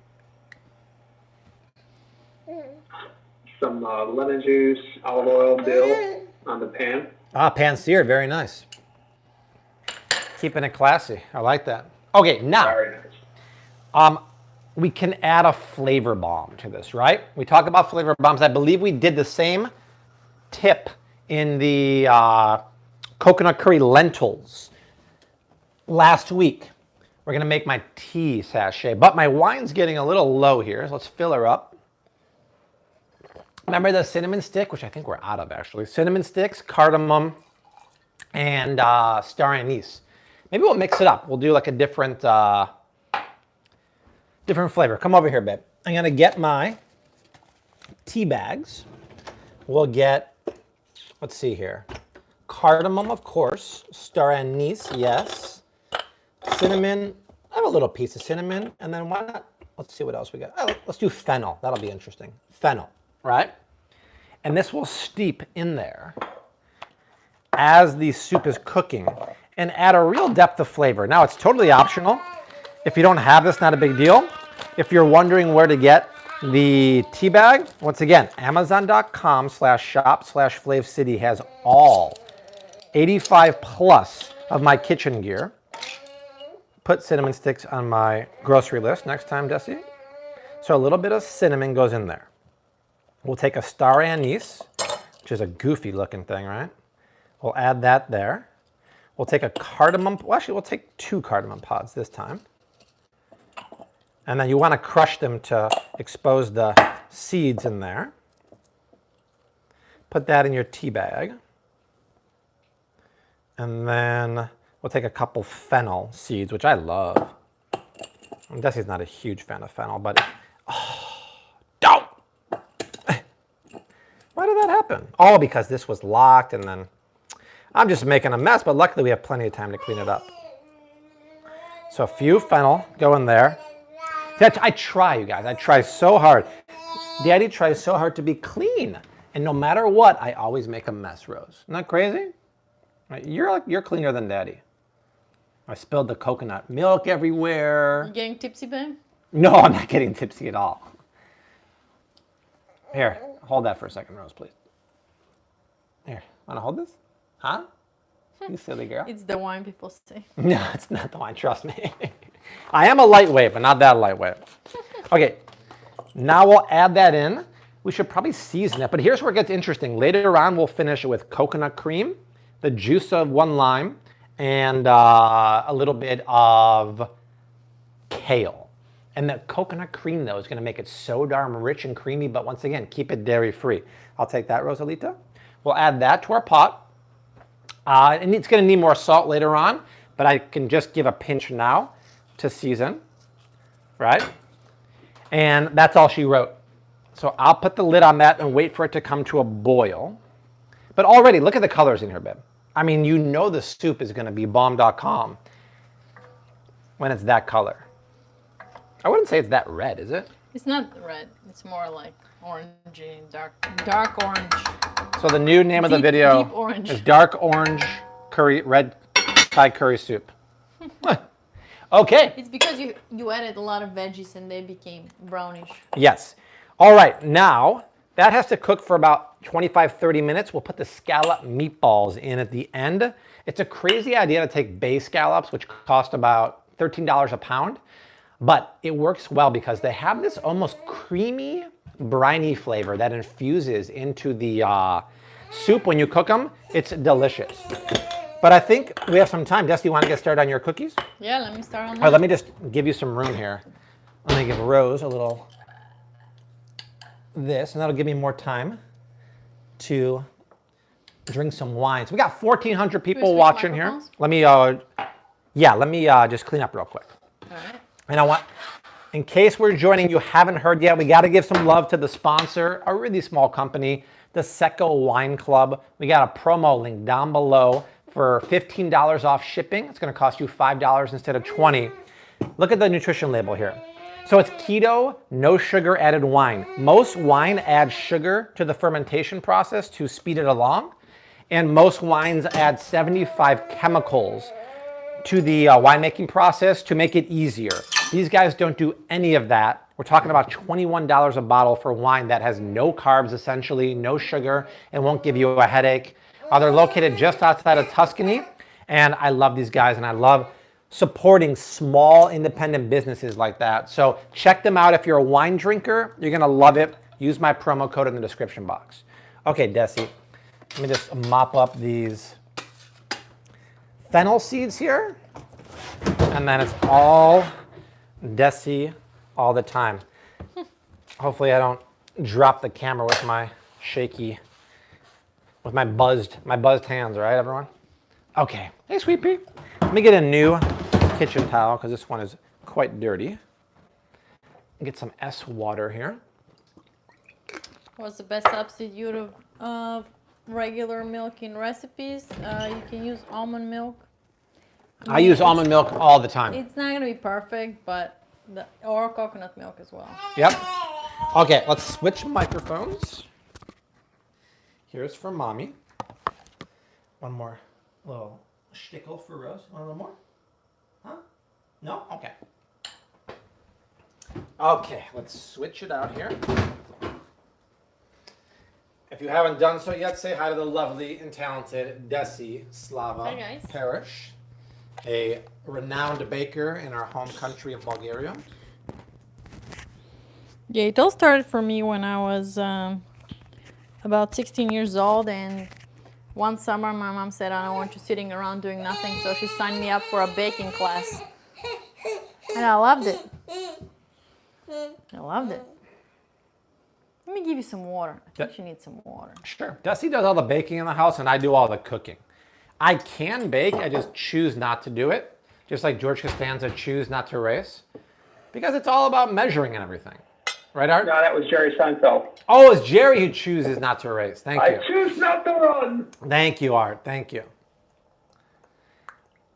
Some lemon juice, olive oil, dill on the pan. Ah, pan-seared. Very nice. Keeping it classy. I like that. Okay, now. Very nice. We can add a flavor bomb to this, right? We talk about flavor bombs. I believe we did the same tip in the coconut curry lentils last week. We're going to make my tea sachet, but my wine's getting a little low here, so let's fill her up. Remember the cinnamon stick, which I think we're out of actually. Cinnamon sticks, cardamom, and star anise. Maybe we'll mix it up. We'll do like a different flavor. Come over here, babe. I'm gonna get my tea bags. We'll get, let's see here. Cardamom, of course. Star anise, yes. Cinnamon, I have a little piece of cinnamon. And then why not, let's see what else we got. Oh, let's do fennel, that'll be interesting. Fennel, right? And this will steep in there as the soup is cooking and add a real depth of flavor. Now it's totally optional. If you don't have this, not a big deal. If you're wondering where to get the tea bag, once again, Amazon.com/shop/FlavCity has all 85 plus of my kitchen gear. Put cinnamon sticks on my grocery list next time, Dessie. So a little bit of cinnamon goes in there. We'll take a star anise, which is a goofy looking thing, right? We'll add that there. We'll take a cardamom, well actually we'll take 2 cardamom pods this time. And then you want to crush them to expose the seeds in there. Put that in your tea bag. And then we'll take a couple fennel seeds, which I love. And Dessie's not a huge fan of fennel, but don't! Why did that happen? Oh, because this was locked and then I'm just making a mess, but luckily we have plenty of time to clean it up. So a few fennel go in there. I try, you guys. I try so hard. Daddy tries so hard to be clean. And no matter what, I always make a mess, Rose. Isn't that crazy? You're cleaner than Daddy. I spilled the coconut milk everywhere. You getting tipsy, babe? No, I'm not getting tipsy at all. Here, hold that for a second, Rose, please. Here, want to hold this? Huh? You silly girl. It's the wine, people say. No, it's not the wine, trust me. I am a lightweight, but not that lightweight. Okay, now we'll add that in. We should probably season it, but here's where it gets interesting. Later on, we'll finish it with coconut cream, the juice of 1 lime, and a little bit of kale. And the coconut cream, though, is going to make it so darn rich and creamy, but once again, keep it dairy-free. I'll take that, Rosalita. We'll add that to our pot. And it's going to need more salt later on, but I can just give a pinch now. to season, right? And that's all she wrote. So I'll put the lid on that and wait for it to come to a boil. But already, look at the colors in here, babe. I mean, you know the soup is going to be bomb.com when it's that color. I wouldn't say it's that red, is it? It's not red. It's more like orangey, dark orange. So the new name of the video deep orange. is Dark Orange Curry, Red Thai Curry Soup. Okay. It's because you added a lot of veggies and they became brownish. Yes. All right. Now, that has to cook for about 25, 30 minutes. We'll put the scallop meatballs in at the end. It's a crazy idea to take bay scallops, which cost about $13 a pound. But it works well because they have this almost creamy, briny flavor that infuses into the soup when you cook them. It's delicious. But I think we have some time. Dessie, you want to get started on your cookies? Yeah, let me start on that. All right, let me just give you some room here. Let me give Rose a little this, and that'll give me more time to drink some wine. So we got 1,400 people watching here. Let me, just clean up real quick. All right. And I want, in case we're joining you haven't heard yet, we got to give some love to the sponsor, a really small company, the Secco Wine Club. We got a promo link down below for $15 off shipping. It's going to cost you $5 instead of $20. Look at the nutrition label here. So it's keto, no sugar added wine. Most wine adds sugar to the fermentation process to speed it along. And most wines add 75 chemicals to the winemaking process to make it easier. These guys don't do any of that. We're talking about $21 a bottle for wine that has no carbs, essentially, no sugar, and won't give you a headache. They're located just outside of Tuscany, and I love these guys, and I love supporting small independent businesses like that. So check them out. If you're a wine drinker, you're gonna love it. Use my promo code in the description box. Okay, Dessie, let me just mop up these fennel seeds here. And then it's all Dessie all the time. Hopefully I don't drop the camera with my shaky, with my buzzed hands, all right, everyone? Okay, hey, sweet pea. Let me get a new kitchen towel because this one is quite dirty. Get some water here. What's the best substitute of regular milk in recipes? You can use almond milk. I use almond milk all the time. It's not gonna be perfect, but or coconut milk as well. Yep. Okay, let's switch microphones. Here's for mommy. One more little shtickle for Rose. Want a little more? Huh? No? Okay. Okay, let's switch it out here. If you haven't done so yet, say hi to the lovely and talented Dessie Slava Parish, a renowned baker in our home country of Bulgaria. Yeah, it all started for me when I was about 16 years old, and one summer my mom said, I don't want you sitting around doing nothing, so she signed me up for a baking class. And I loved it. I loved it. Let me give you some water. I think she needs some water. Sure. Dessie does all the baking in the house, and I do all the cooking. I can bake, I just choose not to do it. Just like George Costanza choose not to race. Because it's all about measuring and everything. Right, Art? No, that was Jerry Seinfeld. Oh, it's Jerry who chooses not to race. Thank you. I choose not to run. Thank you, Art. Thank you.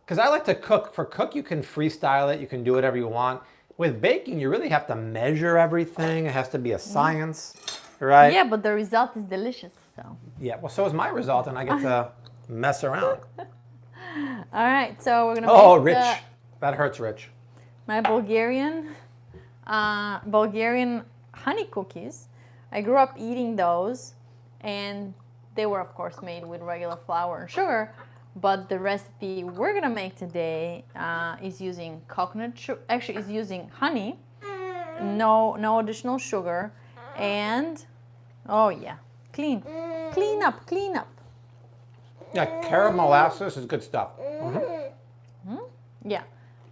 Because I like to cook. For cook, you can freestyle it. You can do whatever you want. With baking, you really have to measure everything. It has to be a science, right? Yeah, but the result is delicious. So. Yeah, well, so is my result, and I get to mess around. All right, so we're gonna. Oh, Rich. That hurts, Rich. My Bulgarian honey cookies. I grew up eating those, and they were, of course, made with regular flour and sugar. But the recipe we're gonna make today is using coconut sugar. Actually, is using honey, no additional sugar, and oh yeah, clean up. Yeah, caramel molasses is good stuff. Yeah,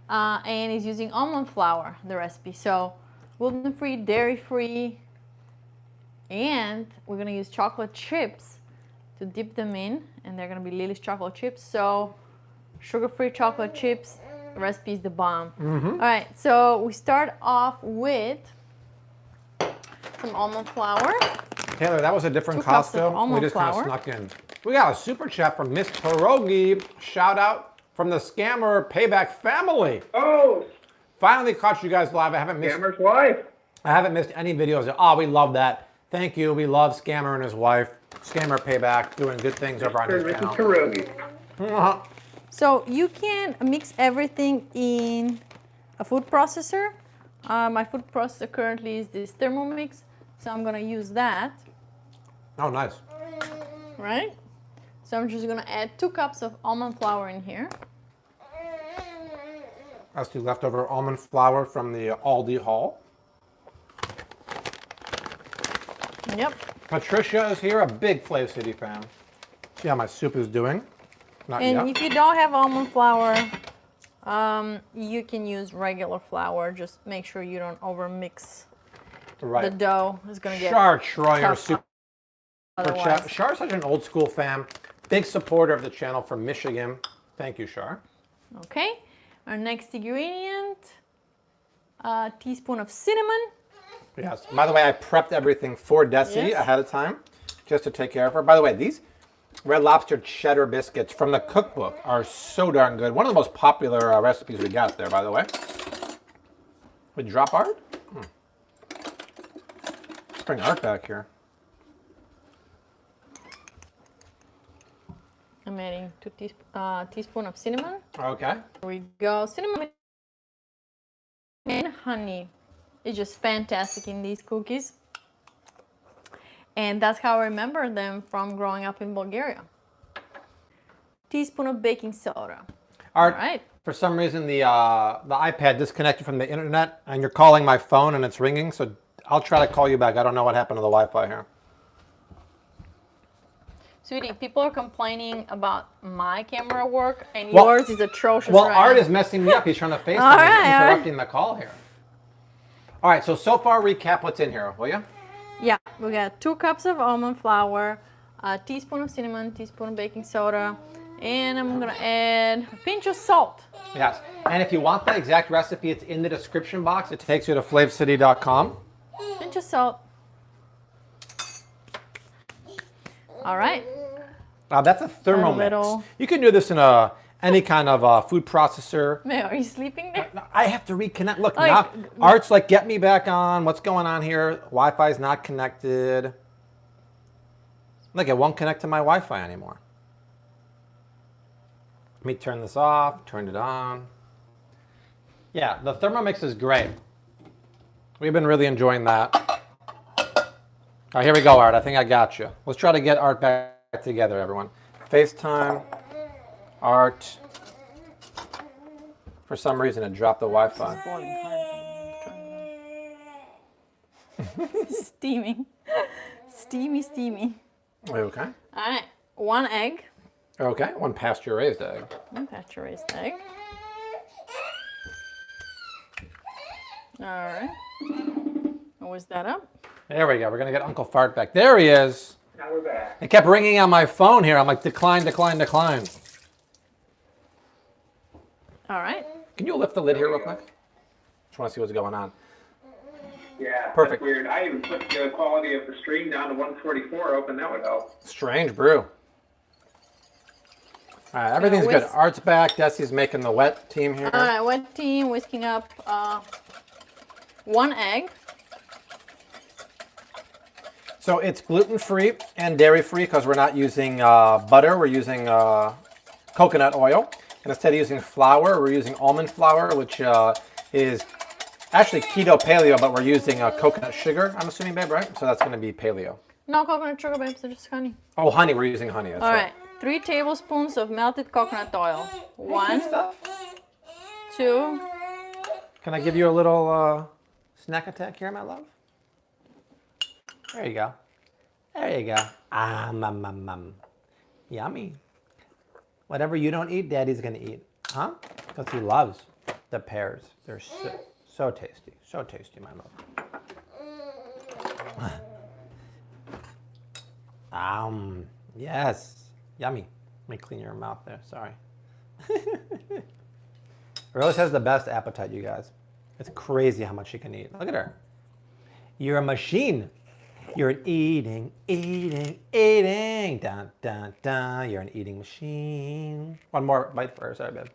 and it's using almond flour. The recipe, so gluten-free, dairy-free, and we're gonna use chocolate chips to dip them in, and they're gonna be Lily's chocolate chips. So sugar-free chocolate chips, recipe is the bomb. All right, so we start off with some almond flour. Taylor, that was a different 2 cups of Costco. We almond just kind of flour. snuck in. We got a super chat from Miss Pierogi. Shout out from the Scammer Payback family. Oh, Finally caught you guys live. I haven't missed any videos. Oh, we love that. Thank you. We love Scammer and his wife. Scammer Payback doing good things over on his channel. Pierogi. So you can mix everything in a food processor. My food processor currently is this Thermomix, so I'm gonna use that. Oh, nice. Right? So I'm just gonna add 2 cups of almond flour in here. That's the leftover almond flour from the Aldi haul. Yep. Patricia is here, a big Flav City fan. See how my soup is doing? Not And yet. if you don't have almond flour, you can use regular flour. Just make sure you don't overmix Right. the dough. It's gonna get Char Troyer, tough super otherwise. chat. Char's such an old school fan. Big supporter of the channel from Michigan. Thank you, Char. Okay. Our next ingredient, a teaspoon of cinnamon. Yes. By the way, I prepped everything for Dessie Yes. ahead of time just to take care of her. By the way, these Red Lobster cheddar biscuits from the cookbook are so darn good. One of the most popular recipes we got there, by the way. We drop art? Let's bring art back here. I'm adding 2 teaspoon of cinnamon. Okay. Here we go. Cinnamon and honey. It's just fantastic in these cookies. And that's how I remember them from growing up in Bulgaria. Teaspoon of baking soda. Art, All right. for some reason the iPad disconnected from the internet and you're calling my phone and it's ringing, so I'll try to call you back. I don't know what happened to the Wi-Fi here. Sweetie, people are complaining about my camera work and Well- yours is atrocious. Well, right Art now. is messing me up. He's trying to FaceTime. All He's right, all right. interrupting the call here. All right, so far recap what's in here, will you? Yeah, we got 2 cups of almond flour, a teaspoon of cinnamon, teaspoon of baking soda, and I'm gonna add a pinch of salt. Yes. And if you want the exact recipe, it's in the description box. It takes you to flavcity.com. Pinch of salt. All right. That's a Thermomix. little- You can do this in any kind of food processor. May, are you sleeping there? I have to reconnect. Look, Like- now Art's like, get me back on. What's going on here? Wi-Fi's not connected. Look, it won't connect to my Wi-Fi anymore. Let me turn this off, turn it on. Yeah, the Thermomix is great. We've been really enjoying that. All right, here we go, Art. I think I got you. Let's try to get Art back together, everyone. FaceTime, Art. For some reason, it dropped the Wi-Fi. Steaming. Steamy, steamy. Okay. All right. 1 egg. Okay, 1 pasture-raised egg. 1 pasture-raised egg. All right. Whisk that up. There we go. We're going to get Uncle Fart back. There he is. Now we're back. It kept ringing on my phone here. I'm like, decline, decline, decline. All right. Can you lift the lid here real quick? Just want to see what's going on. Yeah, Perfect. That's weird. I even put the quality of the stream down to 144, hoping that would help. Strange brew. All right, everything's good. whisk. Art's back. Dessie's making the wet team here. All right. Wet team, whisking up 1 egg. So it's gluten-free and dairy-free because we're not using butter. We're using coconut oil. And instead of using flour, we're using almond flour, which is actually keto paleo, but we're using coconut sugar, I'm assuming, babe, right? So that's going to be paleo. No coconut sugar, babe, so just honey. Oh, honey. We're using honey. That's All right. right. 3 tablespoons of melted coconut oil. Hey, 1, stuff. 2. Can I give you a little snack attack here, my love? There you go. There you go. Yummy. Whatever you don't eat, Daddy's going to eat. Huh? Because he loves the pears. They're so tasty. So tasty, my love. Yes. Yummy. Let me clean your mouth there. Sorry. Rose has the best appetite, you guys. It's crazy how much she can eat. Look at her. You're a machine. You're an eating. Dun, dun, dun. You're an eating machine. One more bite for her. Sorry, babe.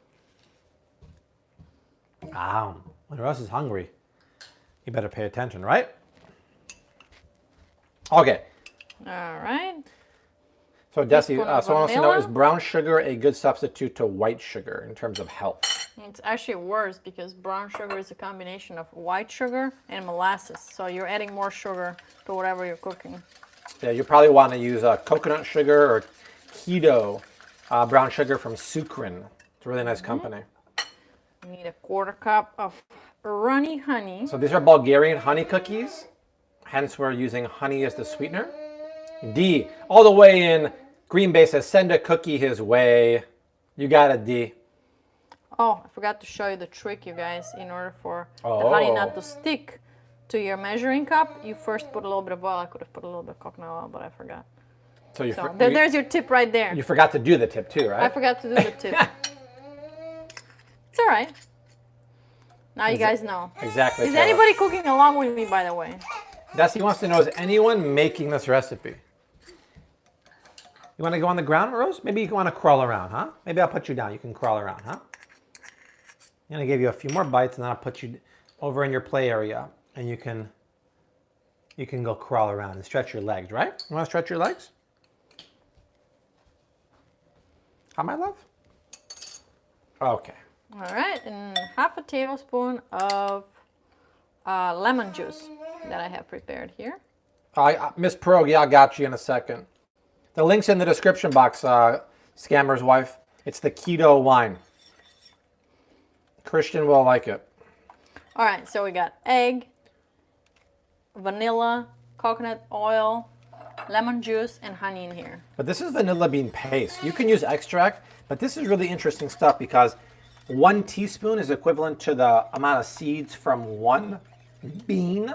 Wow. When Rose is hungry, you better pay attention, right? Okay. All right. So, Dessie, Teaspoon of someone wants to know, vanilla. is brown sugar a good substitute to white sugar in terms of health? It's actually worse because brown sugar is a combination of white sugar and molasses. So you're adding more sugar to whatever you're cooking. Yeah, you probably want to use coconut sugar or keto brown sugar from Sucrin. It's a really nice company. You need a 1/4 cup of runny honey. So these are Bulgarian honey cookies. Hence, we're using honey as the sweetener. D, all the way in Green Bay says, send a cookie his way. You got it, D. Oh, I forgot to show you the trick, you guys. In order for the honey not to stick to your measuring cup, you first put a little bit of oil. I could have put a little bit of coconut oil, but I forgot. So, there's your tip right there. You forgot to do the tip too, right? I forgot to do the tip. It's all right. Now you guys know. Exactly. Is anybody cooking along with me, by the way? Dessie wants to know, is anyone making this recipe? You want to go on the ground, Rose? Maybe you want to crawl around, huh? Maybe I'll put you down. You can crawl around, huh? I'm going to give you a few more bites, and then I'll put you over in your play area, and you can go crawl around and stretch your legs, right? You want to stretch your legs? How, my love? Okay. All right, and 1/2 tablespoon of lemon juice that I have prepared here. Miss Pierogi, I got you in a second. The link's in the description box, Scammer's wife. It's the keto wine. Christian will like it. All right, so we got egg, vanilla, coconut oil, lemon juice, and honey in here. But this is vanilla bean paste. You can use extract, but this is really interesting stuff because 1 teaspoon is equivalent to the amount of seeds from 1 bean.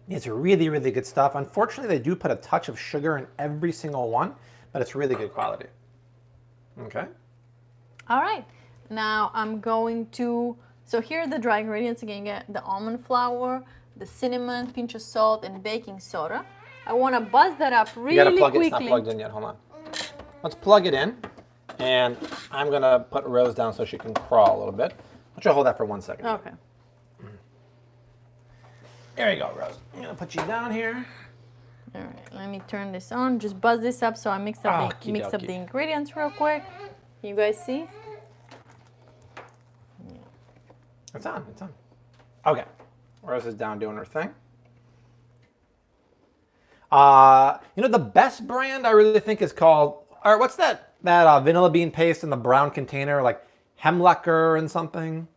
It's really, really good stuff. Unfortunately, they do put a touch of sugar in every single one, but it's really good quality. Okay. All right, now I'm going to, so here are the dry ingredients. Again, you get the almond flour, the cinnamon, pinch of salt, and baking soda. I want to buzz that up really You gotta plug quickly. it. It's not plugged in yet. Hold on. Let's plug it in, and I'm gonna put Rose down so she can crawl a little bit. Why don't you hold that for 1 second? Okay. There you go, Rose. I'm gonna put you down here. All right, let me turn this on. Just buzz this up so I mix up the ingredients real quick. You guys see? Yeah. It's on. It's on. Okay. Rose is down doing her thing. You know, the best brand I really think is called, or what's that vanilla bean paste in the brown container, like Hemlecker and something?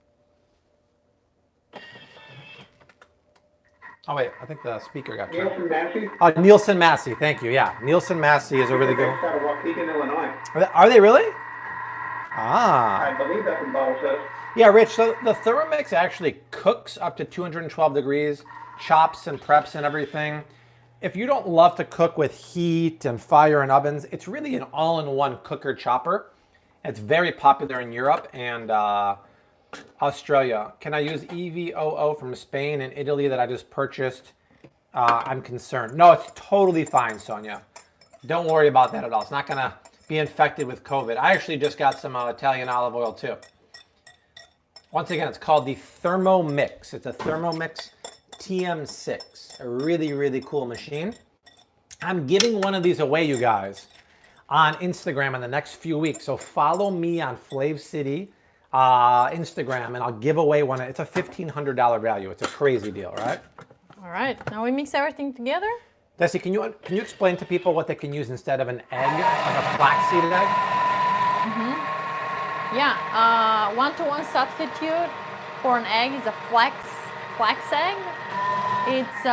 Oh wait, I think the speaker got turned. Nielsen Massey? Nielsen Massey, thank you. Yeah, Nielsen Massey is a really good one. Out of Waukegan, Illinois. Are they really? Ah. I believe that's what the bottle says. Yeah, Rich, so the Thermomix actually cooks up to 212 degrees, chops and preps and everything. If you don't love to cook with heat and fire and ovens, it's really an all-in-one cooker chopper. It's very popular in Europe and Australia. Can I use EVOO from Spain and Italy that I just purchased? I'm concerned. No, it's totally fine, Sonia. Don't worry about that at all. It's not going to be infected with COVID. I actually just got some Italian olive oil too. Once again, it's called the Thermomix. It's a Thermomix TM6. A really, really cool machine. I'm giving one of these away, you guys, on Instagram in the next few weeks. So follow me on Flav City Instagram, and I'll give away one. It's a $1,500 value. It's a crazy deal, right? All right, now we mix everything together. Dessie, can you explain to people what they can use instead of an egg, like a flaxseed egg? Yeah, 1-to-1 substitute for an egg is a flax egg. It's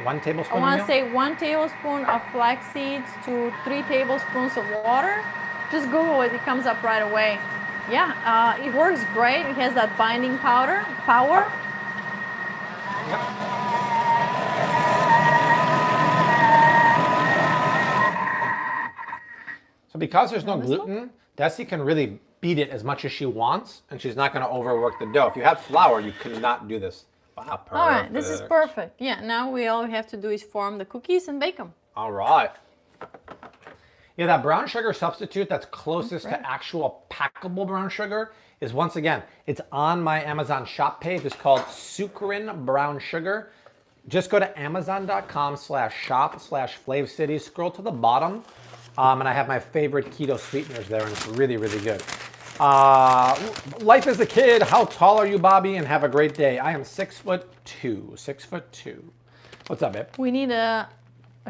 1 tablespoon. I want to say 1 tablespoon of flax seeds to 3 tablespoons of water. Just Google it; it comes up right away. Yeah, it works great. It has that binding power. So because there's no gluten, Dessie can really beat it as much as she wants, and she's not going to overwork the dough. If you had flour, you could not do this. Wow, perfect. All right, this is perfect. Yeah, now all we have to do is form the cookies and bake them. All right. Yeah, that brown sugar substitute that's closest to actual packable brown sugar is, once again, it's on my Amazon shop page. It's called Sucrin Brown Sugar. Just go to amazon.com/shop/FlavCity. Scroll to the bottom, and I have my favorite keto sweeteners there, and it's really, really good. Life as a kid. How tall are you, Bobby? And have a great day. I am 6'2". 6'2". What's up, babe? We need a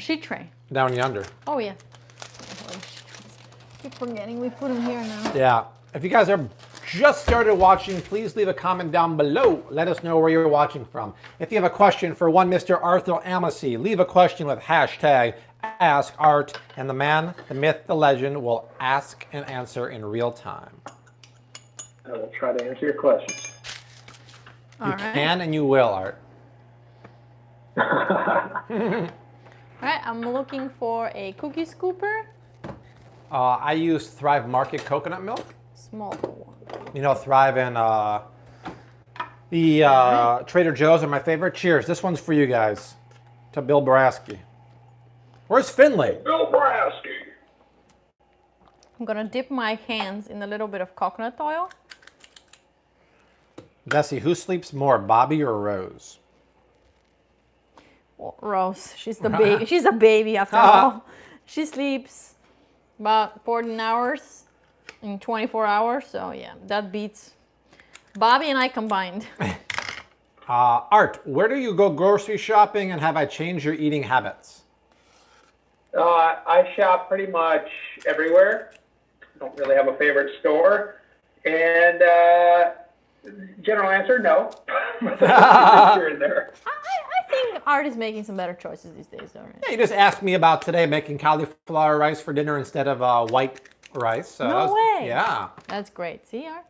sheet tray. Down yonder. Oh yeah. Keep forgetting we put them here now. Yeah. If you guys are just started watching, please leave a comment down below. Let us know where you're watching from. If you have a question for one Mr. Arthur Amassi, leave a question with hashtag #AskArt, and the man, the myth, the legend will ask and answer in real time. I will try to answer your questions. You can and you will, Art. All right, I'm looking for a cookie scooper. I use Thrive Market coconut milk. Small one. You know, Thrive and the Trader Joe's are my favorite. Cheers. This one's for you guys. To Bill Brasky. Where's Finley? Bill Brasky. I'm gonna dip my hands in a little bit of coconut oil. Dessie, who sleeps more, Bobby or Rose? Well, Rose, she's the baby. She's a baby after all. She sleeps about 14 hours in 24 hours. So yeah, that beats Bobby and I combined. Art, where do you go grocery shopping, and have I changed your eating habits? I shop pretty much everywhere. Don't really have a favorite store. And general answer, no. Here and there. I think Art is making some better choices these days, though. Right? Yeah, you just asked me about today making cauliflower rice for dinner instead of white rice. So No way. Yeah. That's great. See, Art?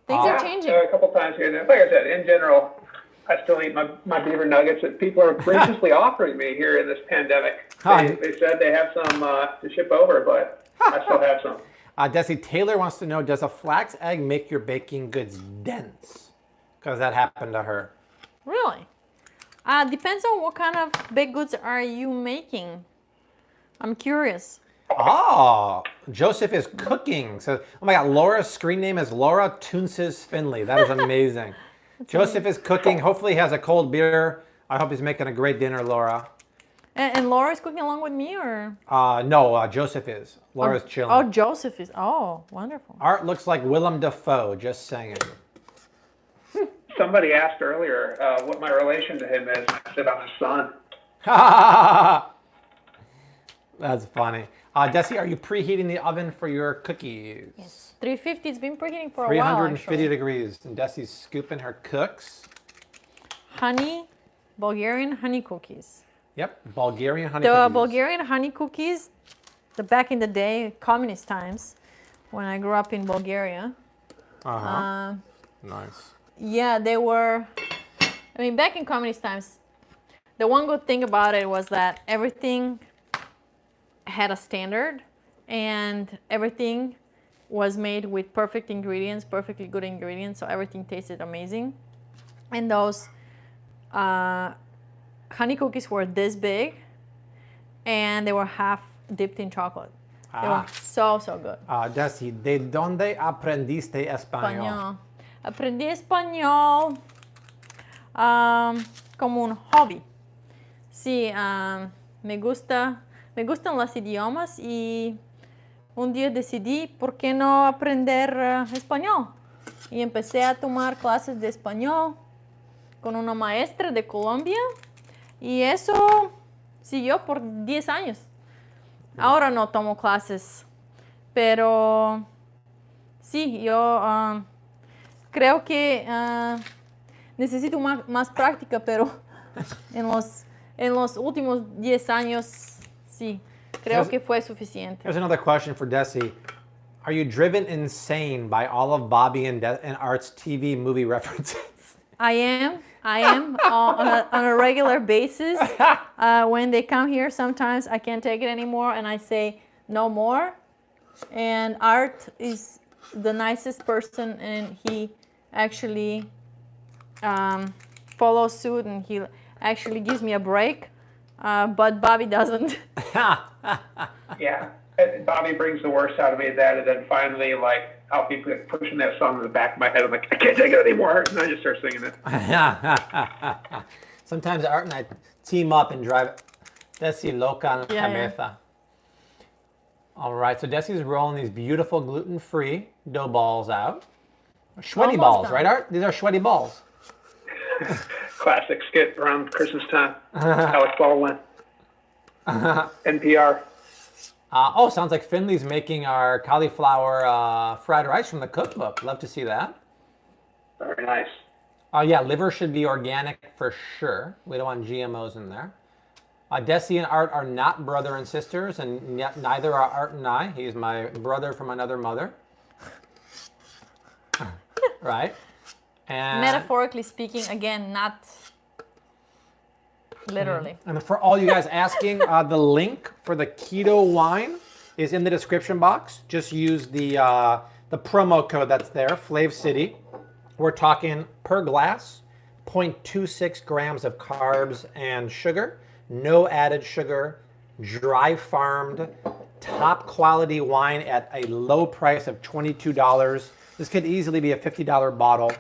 Things are changing. A couple times here and there. Like I said, in general, I still eat my beaver nuggets that people are graciously offering me here in this pandemic. They said they have some to ship over, but I still have some. Dessie, Taylor wants to know, does a flax egg make your baking goods dense? Because that happened to her. Really? Depends on what kind of baked goods are you making. I'm curious. Oh, Joseph is cooking. So, oh my God, Laura's screen name is Laura Toonses Finley. That is amazing. Joseph is cooking. Hopefully he has a cold beer. I hope he's making a great dinner, Laura. And Laura's cooking along with me, or? No, Joseph is. Laura's chilling. Oh, Joseph is. Oh, wonderful. Art looks like Willem Dafoe, just saying. Somebody asked earlier what my relation to him is. I said I'm his son. That's funny. Dessie, are you preheating the oven for your cookies? Yes. 350. It's been preheating for a while. 350 degrees. And Dessie's scooping her cooks. Bulgarian honey cookies. Yep, Bulgarian honey The cookies. Bulgarian honey cookies, back in the day, communist times, when I grew up in Bulgaria. Nice. Yeah, they were, I mean, back in communist times, the one good thing about it was that everything had a standard, and everything was made with perfect ingredients, perfectly good ingredients, so everything tasted amazing. And those honey cookies were this big, and they were half dipped in chocolate. They were so good. Dessie, ¿de dónde aprendiste español? Aprendí español como un hobby. Sí, me gustan los idiomas, y un día decidí por qué no aprender español. Y empecé a tomar clases de español con una maestra de Colombia, y eso siguió por 10 años. Ahora no tomo clases, pero sí, yo creo que necesito más práctica, pero en los últimos 10 años, sí, creo que fue suficiente. Here's another question for Dessie. Are you driven insane by all of Bobby and Art's TV movie references? I am on a regular basis. When they come here, sometimes I can't take it anymore, and I say no more. And Art is the nicest person, and he actually follows suit, and he actually gives me a break, but Bobby doesn't. Yeah, Bobby brings the worst out of me at that, and then finally, like, I'll be pushing that song in the back of my head. I'm like, I can't take it anymore, and I just start singing it. Sometimes Art and I team up and drive Dessie loca en la cabeza. All right, so Dessie's rolling these beautiful gluten-free dough balls out. Sweaty balls, right, Art? These are sweaty balls. Classic skit around Christmas time. Alec Baldwin. NPR. Oh, sounds like Finley's making our cauliflower fried rice from the cookbook. Love to see that. Very nice. Oh, yeah, liver should be organic for sure. We don't want GMOs in there. Dessie and Art are not brother and sisters, and yet neither are Art and I. He's my brother from another mother. Right? And Metaphorically speaking, again, not literally. And for all you guys asking, the link for the keto wine is in the description box. Just use the promo code that's there, Flav City. We're talking per glass, 0.26 grams of carbs and sugar, no added sugar, dry farmed, top quality wine at a low price of $22. This could easily be a $50 bottle.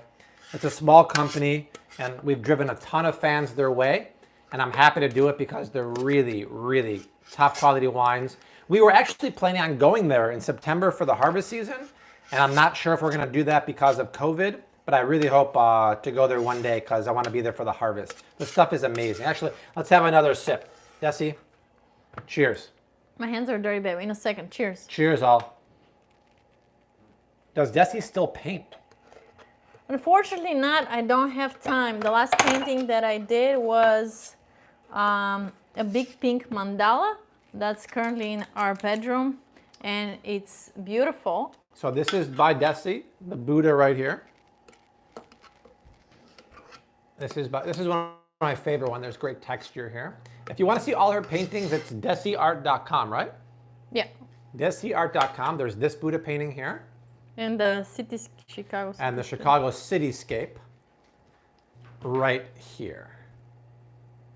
It's a small company, and we've driven a ton of fans their way, and I'm happy to do it because they're really, really top quality wines. We were actually planning on going there in September for the harvest season, and I'm not sure if we're going to do that because of COVID, but I really hope to go there one day because I want to be there for the harvest. The stuff is amazing. Actually, let's have another sip. Dessie, cheers. My hands are dirty, babe. In a second. Cheers. Cheers, all. Does Dessie still paint? Unfortunately not. I don't have time. The last painting that I did was a big pink mandala that's currently in our bedroom, and it's beautiful. So this is by Dessie, the Buddha right here. This is one of my favorite ones. There's great texture here. If you want to see all her paintings, it's dessieart.com, right? Yeah. Dessieart.com. There's this Buddha painting here. And the Chicago. And the Chicago cityscape right here.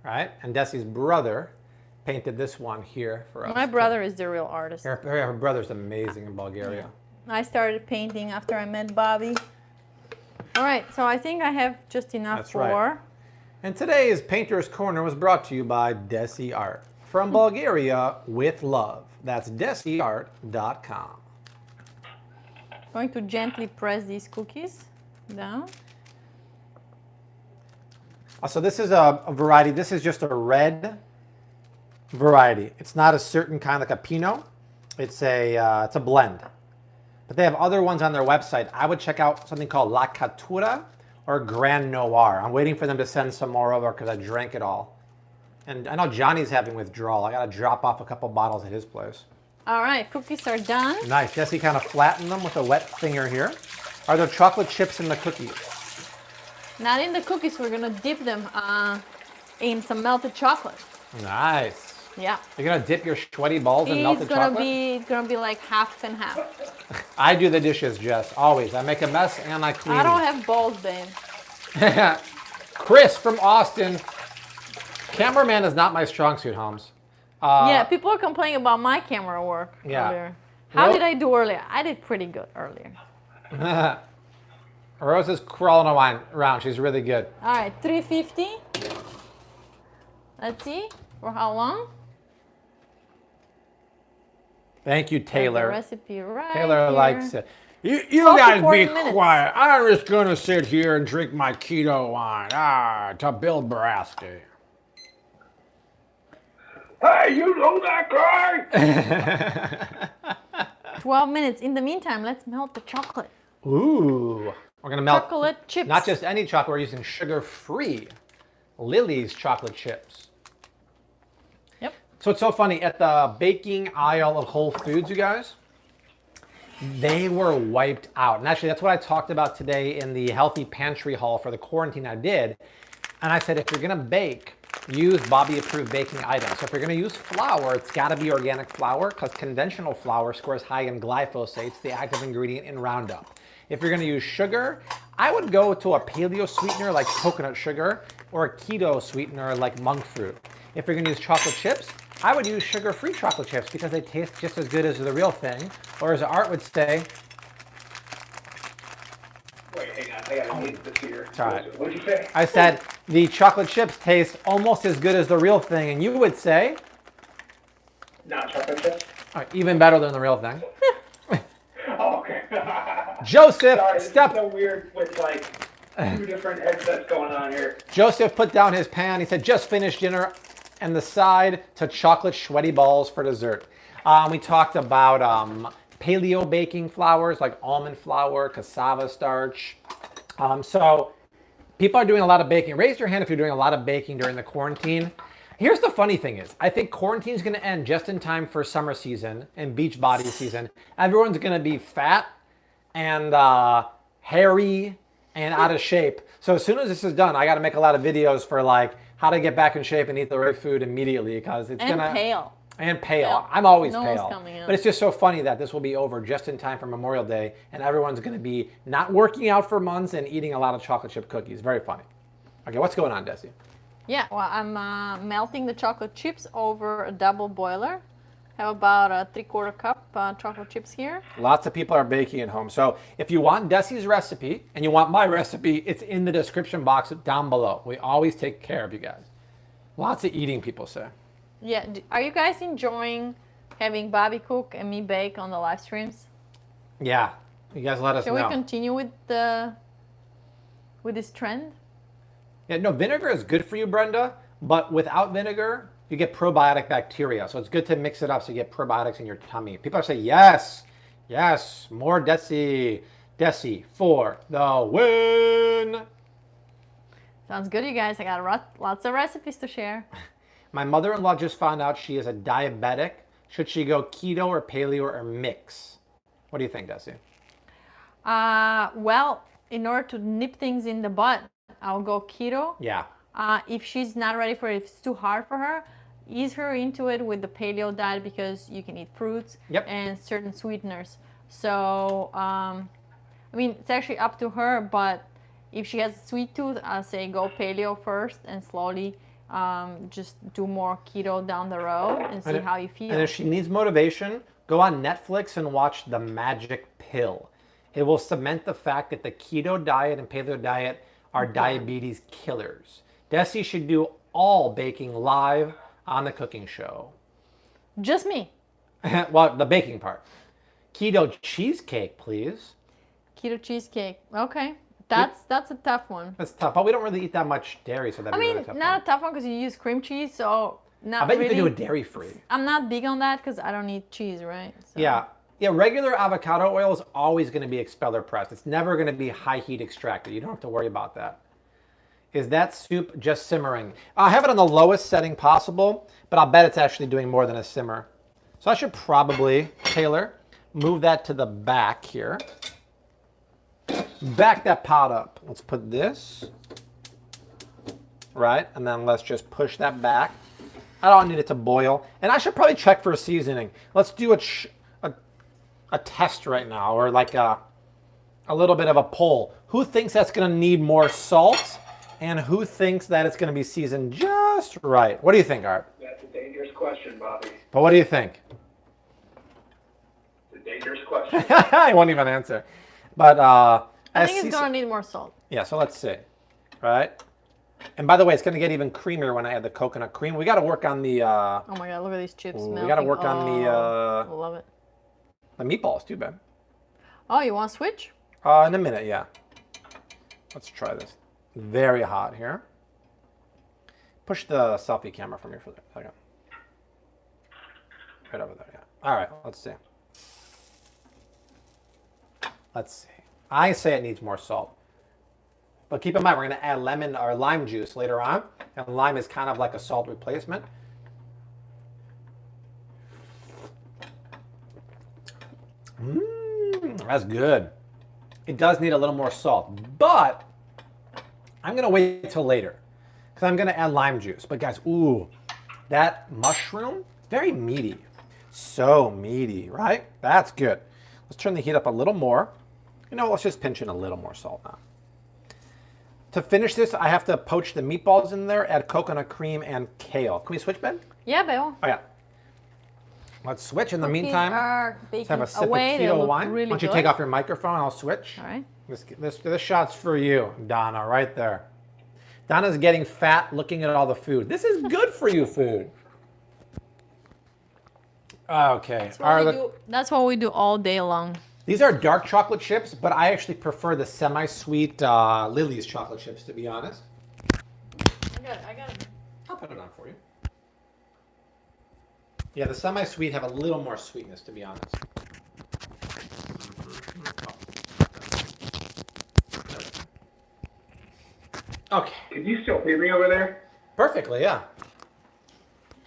Right? And Dessie's brother painted this one here for us. My brother is the real artist. Her brother's amazing in Bulgaria. I started painting after I met Bobby. All right, so I think I have just enough That's for... Right. And today's Painter's Corner was brought to you by Dessie Art. From Bulgaria with love. That's dessieart.com. Going to gently press these cookies down. So this is a variety. This is just a red variety. It's not a certain kind, like a Pinot. It's a blend. But they have other ones on their website. I would check out something called La Catura or Grand Noir. I'm waiting for them to send some more over because I drank it all. And I know Johnny's having withdrawal. I got to drop off a couple bottles at his place. All right, cookies are done. Nice. Dessie kind of flattened them with a wet finger here. Are there chocolate chips in the cookies? Not in the cookies. We're going to dip them in some melted chocolate. Nice. Yeah. You're going to dip your sweaty balls in melted chocolate? It's going to be like half and half. I do the dishes, Jess, always. I make a mess and I clean. I don't have balls, babe. Chris from Austin. Cameraman is not my strong suit, Holmes. Yeah, people are complaining about my camera work earlier. How did I do earlier? I did pretty good earlier. Rose is crawling around. She's really good. All right, 350. Let's see. For how long? Thank you, Taylor. The recipe right Taylor here. likes it. You guys be quiet. I'm just going to sit here and drink my keto wine. To Bill Brasky. Hey, you know that guy? 12 minutes. In the meantime, let's melt the chocolate. Ooh. We're going to melt chocolate chips. Not just any chocolate. We're using sugar-free Lily's chocolate chips. Yep. So it's so funny. At the baking aisle of Whole Foods, you guys, they were wiped out. And actually, that's what I talked about today in the Healthy Pantry haul for the quarantine I did. And I said, if you're going to bake, use Bobby approved baking items. So if you're going to use flour, it's got to be organic flour because conventional flour scores high in glyphosate, the active ingredient in Roundup. If you're going to use sugar, I would go to a paleo sweetener like coconut sugar or a keto sweetener like monk fruit. If you're going to use chocolate chips, I would use sugar-free chocolate chips because they taste just as good as the real thing. Or as Art would say, Wait, hang on. I gotta need this here. it's all right. What'd you say? I said the chocolate chips taste almost as good as the real thing, and you would say, Not chocolate chips. even better than the real thing. Oh, okay. Joseph, Sorry, this is so weird with like 2 different headsets going on here. Joseph put down his pan. He said, just finished dinner and the side to chocolate sweaty balls for dessert. We talked about paleo baking flours like almond flour, cassava starch. So people are doing a lot of baking. Raise your hand if you're doing a lot of baking during the quarantine. Here's the funny thing is, I think quarantine is going to end just in time for summer season and beach body season. Everyone's going to be fat and hairy and out of shape. So as soon as this is done, I got to make a lot of videos for like how to get back in shape and eat the right food immediately because it's And gonna pale. and pale. I'm always No one's pale, coming out. but it's just so funny that this will be over just in time for Memorial Day, and everyone's going to be not working out for months and eating a lot of chocolate chip cookies. Very funny. Okay, what's going on, Dessie? Yeah, well, I'm melting the chocolate chips over a double boiler. Have about a 3/4 cup chocolate chips here. Lots of people are baking at home. So if you want Dessie's recipe and you want my recipe, it's in the description box down below. We always take care of you guys. Lots of eating, people say. Yeah, are you guys enjoying having Bobby cook and me bake on the live streams? Yeah, you guys let us Shall know. we continue with this trend? Yeah, no, vinegar is good for you, Brenda, but without vinegar, you get probiotic bacteria. So it's good to mix it up so you get probiotics in your tummy. People are saying, yes, yes, more Dessie. Dessie for the win. Sounds good, you guys. I got lots of recipes to share. My mother-in-law just found out she is a diabetic. Should she go keto or paleo or mix? What do you think, Dessie? Well, in order to nip things in the bud, I'll go keto. Yeah. If she's not ready for it, if it's too hard for her, ease her into it with the paleo diet because you can eat fruits and certain sweeteners. So, I mean, it's actually up to her, but if she has a sweet tooth, I'll say go paleo first and slowly just do more keto down the road and see how you feel. And if she needs motivation, go on Netflix and watch The Magic Pill. It will cement the fact that the keto diet and paleo diet are diabetes killers. Dessie should do all baking live on the cooking show. Just me. Well, the baking part. Keto cheesecake, please. Keto cheesecake. Okay. That's a tough one. That's tough, but we don't really eat that much dairy, so that'd be really tough. Not a tough one because you use cream cheese, so not I bet really. you could do it dairy-free. I'm not big on that because I don't eat cheese, right? So. Yeah. Yeah, regular avocado oil is always going to be expeller pressed. It's never going to be high heat extracted. You don't have to worry about that. Is that soup just simmering? I have it on the lowest setting possible, but I'll bet it's actually doing more than a simmer. So I should probably, Taylor, move that to the back here. Back that pot up. Let's put this, right? And then let's just push that back. I don't need it to boil. And I should probably check for a seasoning. Let's do a test right now, or like a little bit of a poll. Who thinks that's going to need more salt, and who thinks that it's going to be seasoned just right? What do you think, Art? That's a dangerous question, Bobby. But what do you think? It's a dangerous question. I won't even answer. But I think it's going to need more salt. Yeah, so let's see. Right? And by the way, it's going to get even creamier when I add the coconut cream. We got to work on the... oh my God, look at these chips melting. We got to work on the... I love it. The meatballs, too, babe. Oh, you want to switch? In a minute, yeah. Let's try this. Very hot here. Push the selfie camera from here for a second. Right over there, yeah. All right, let's see. Let's see. I say it needs more salt. But keep in mind, we're going to add lemon or lime juice later on. And lime is kind of like a salt replacement. That's good. It does need a little more salt, but I'm going to wait till later because I'm going to add lime juice. But guys, ooh, that mushroom, very meaty. So meaty, right? That's good. Let's turn the heat up a little more. You know, let's just pinch in a little more salt now. To finish this, I have to poach the meatballs in there, add coconut cream and kale. Can we switch, Ben? Yeah, Bill. Oh, yeah. Let's switch. In the Cookies meantime, are let's have a baking sip away. of They keto look wine. really Why don't you good. take off your microphone? I'll switch. All right. This shot's for you, Donna, right there. Donna's getting fat looking at all the food. This is good for you food. Okay. That's what we do all day long. These are dark chocolate chips, but I actually prefer the semi-sweet Lily's chocolate chips, to be honest. I got it. I'll put it on for you. Yeah, the semi-sweet have a little more sweetness, to be honest. Okay. Can you still hear me over there? Perfectly, yeah.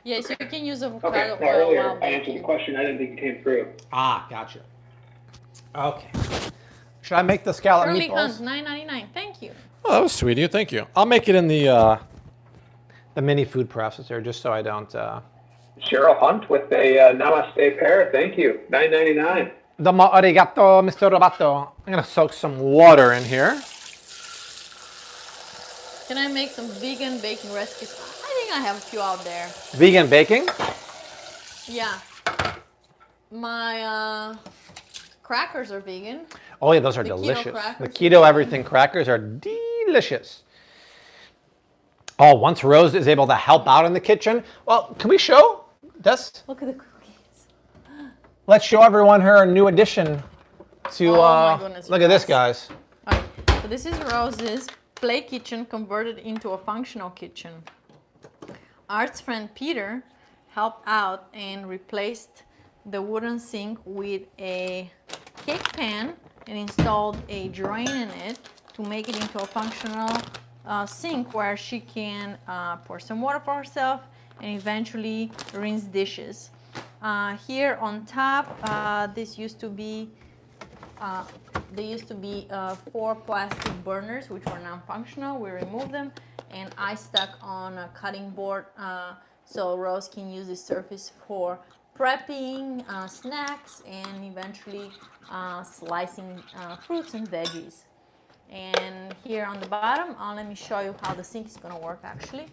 Yes, you can use avocado Okay. oil Now, earlier, while I answered the baking. question. I didn't think it came through. Ah, gotcha. Okay. Should I make the scallop Curly meatballs? Hunt, $9.99. Thank you. Oh, that was sweet of you. Thank you. I'll make it in the mini food processor just so I don't... Cheryl Hunt with a Namaste pear. Thank you. $9.99. Domo arigato, Mr. Robato. I'm going to soak some water in here. Can I make some vegan baking recipes? I think I have a few out there. Vegan baking? Yeah. My crackers are vegan. Oh, yeah, those are The keto delicious. crackers The keto everything crackers are delicious. Oh, once Rose is able to help out in the kitchen, well, can we show this? Look at the cookies. Let's show everyone her new addition to, Oh my goodness, look at this, guys. guys. Okay, so this is Rose's play kitchen converted into a functional kitchen. Art's friend Peter helped out and replaced the wooden sink with a cake pan and installed a drain in it to make it into a functional sink where she can pour some water for herself and eventually rinse dishes. Here on top, this used to be there used to be 4 plastic burners which were non-functional. We removed them and I stuck on a cutting board so Rose can use this surface for prepping snacks and eventually slicing fruits and veggies. And here on the bottom, let me show you how the sink is going to work actually.